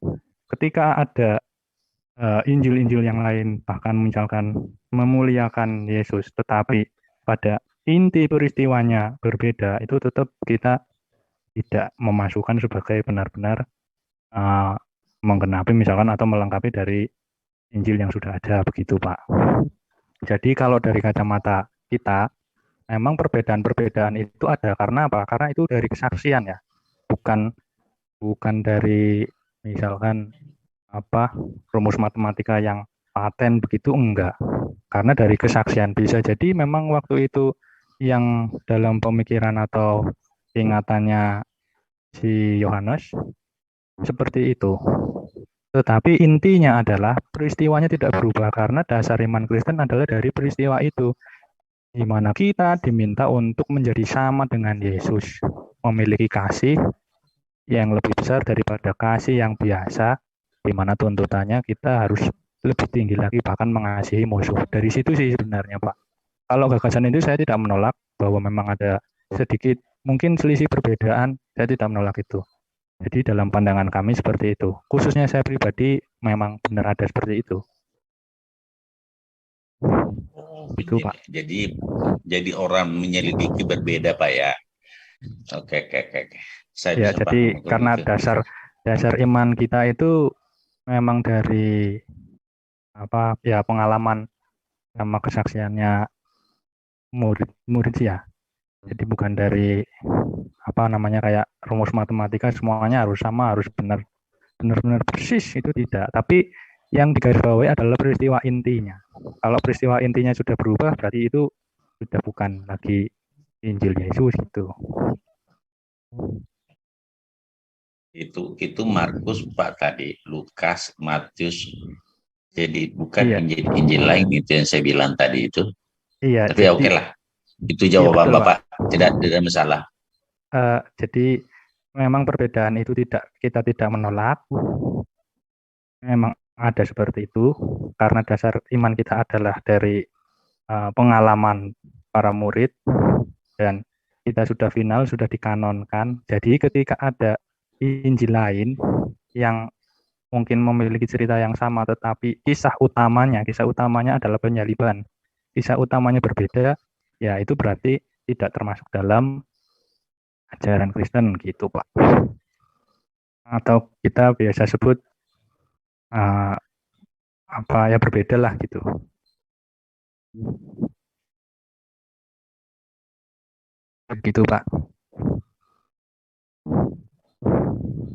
Ketika ada Injil-Injil yang lain, bahkan misalkan memuliakan Yesus, tetapi pada inti peristiwanya berbeda, itu tetap kita tidak memasukkan sebagai benar-benar menggenapi misalkan atau melengkapi dari Injil yang sudah ada, begitu Pak. Jadi kalau dari kacamata kita, memang perbedaan-perbedaan itu ada karena apa? Karena itu dari kesaksian ya, bukan dari misalkan rumus matematika yang paten begitu, enggak. Karena dari kesaksian bisa jadi memang waktu itu yang dalam pemikiran atau ingatannya si Yohanes seperti itu. Tetapi intinya adalah peristiwanya tidak berubah karena dasar iman Kristen adalah dari peristiwa itu, di mana kita diminta untuk menjadi sama dengan Yesus, memiliki kasih yang lebih besar daripada kasih yang biasa, di mana tuntutannya kita harus lebih tinggi lagi, bahkan mengasihi musuh. Dari situ sih sebenarnya, Pak. Kalau gagasan itu saya tidak menolak, bahwa memang ada sedikit mungkin selisih perbedaan, saya tidak menolak itu. Jadi dalam pandangan kami seperti itu. Khususnya saya pribadi memang benar ada seperti itu. Itu, Pak. Jadi orang menyelidiki berbeda, Pak ya. Oke. Saya Ya, bisa jadi paham karena itu. dasar iman kita itu memang dari pengalaman sama kesaksiannya murid ya. Jadi bukan dari kayak rumus matematika semuanya harus sama, harus benar-benar persis, itu tidak. Tapi yang digarisbawahi adalah peristiwa intinya. Kalau peristiwa intinya sudah berubah, berarti itu sudah bukan lagi Injil Yesus gitu. Itu Markus, Pak, tadi Lukas, Matius. Jadi bukan Iya. Injil lain itu yang saya bilang tadi itu. Iya, tapi jadi, oke lah. Itu jawaban betul, Bapak. Tidak masalah. Jadi memang perbedaan itu kita tidak menolak. Memang ada seperti itu karena dasar iman kita adalah dari pengalaman para murid, dan kita sudah final, sudah dikanonkan. Jadi ketika ada Injil lain yang mungkin memiliki cerita yang sama, tetapi kisah utamanya adalah penyaliban, kisah utamanya berbeda, ya itu berarti tidak termasuk dalam ajaran Kristen gitu, Pak. Atau kita biasa sebut berbeda lah gitu. Begitu, Pak.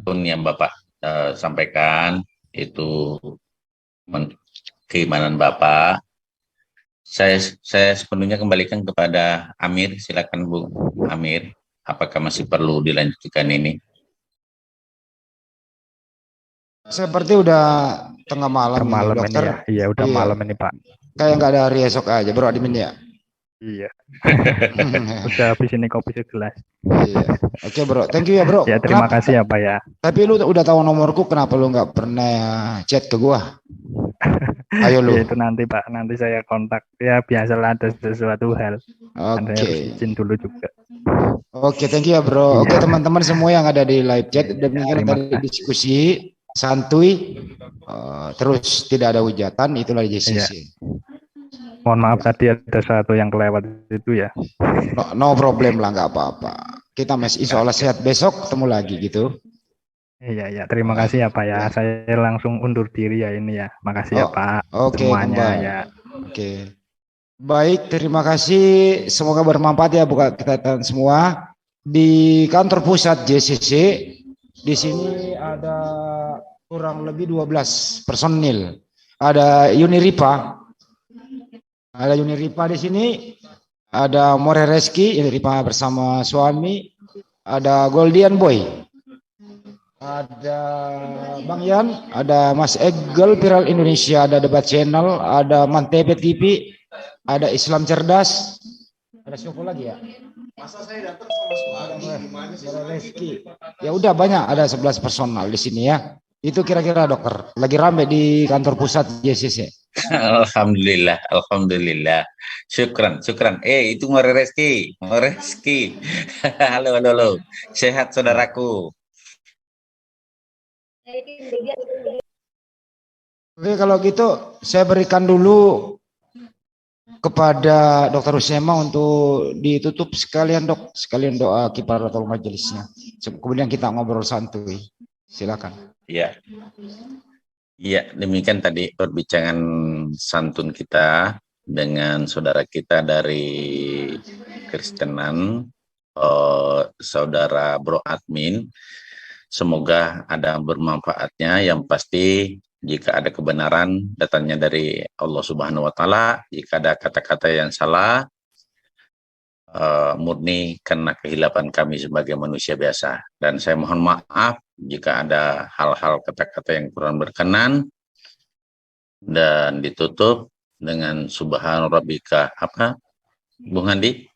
Yang Bapak sampaikan itu keimanan Bapak. Saya sepenuhnya kembalikan kepada Amir. Silakan Bu Amir. Apakah masih perlu dilanjutkan ini? Seperti udah tengah malam ini, dokter. Ini ya. Iya, udah malam ini, Pak. Kayak nggak ada hari esok aja, Bro Admin ya. Iya. Udah habis ini kopi segelas. Iya. Oke, Bro. Thank you ya, Bro. Ya, terima kasih ya, Pak ya. Tapi lu udah tahu nomorku, kenapa lu nggak pernah chat ke gua? Ayo lu. Ya, itu nanti, Pak. Nanti saya kontak. Ya, biasalah ada sesuatu hal. Saya harus izin dulu juga. Oke, thank you ya, Bro. Oke, teman-teman semua yang ada di live chat, demikian tadi diskusi santuy, terus tidak ada hujatan, itulah JCC. Iya. Mohon maaf tadi ada satu yang kelewat itu ya. No problem lah, nggak apa-apa. Kita insya Allah sehat, besok ketemu lagi gitu. Iya, terima kasih ya, Pak ya. Saya langsung undur diri ya ini ya. Makasih ya, Pak. Oke, semuanya ya. Oke. Baik, terima kasih. Semoga bermanfaat ya buat kita semua. Di kantor pusat JCC di sini ada kurang lebih 12 personil. Ada Uniripa. Ada Uniripa di sini. Ada More Reski, Uniripa bersama suami. Ada Goldian Boy. Ada Bang Yan, ada Mas Egel Viral Indonesia, ada Debat Channel, ada Mantep TV, ada Islam Cerdas. Ada siapa lagi ya? Masa saya datang sama suami gimana sih? Ya udah banyak, ada 11 personal di sini ya. Itu kira-kira dokter. Lagi rame di kantor pusat JCC. Alhamdulillah. Syukran. Itu More Reski. Halo. Sehat saudaraku. Oke, kalau gitu saya berikan dulu kepada Dokter Usema untuk ditutup sekalian doa kifaratul majelisnya. Kemudian kita ngobrol santuy. Silakan. Iya, demikian tadi perbincangan santun kita dengan saudara kita dari Kristenan, saudara Bro Admin. Semoga ada bermanfaatnya. Yang pasti jika ada kebenaran datangnya dari Allah Subhanahu wa taala, jika ada kata-kata yang salah murni karena kehilapan kami sebagai manusia biasa. Dan saya mohon maaf jika ada hal-hal kata-kata yang kurang berkenan, dan ditutup dengan subhan rabbika apa Bung Handi?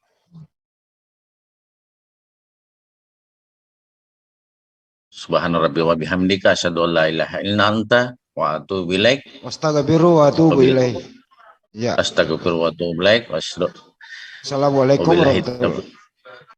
Subhana rabbi wa bihamdika asyhadu an la ilaha illa anta wa atubu ilaik. Wastaghfiru wa atubu ilaih. Ya. Astaghfirullah wa atubu ilaik. Assalamualaikum Wabillahi warahmatullahi wabarakatuh.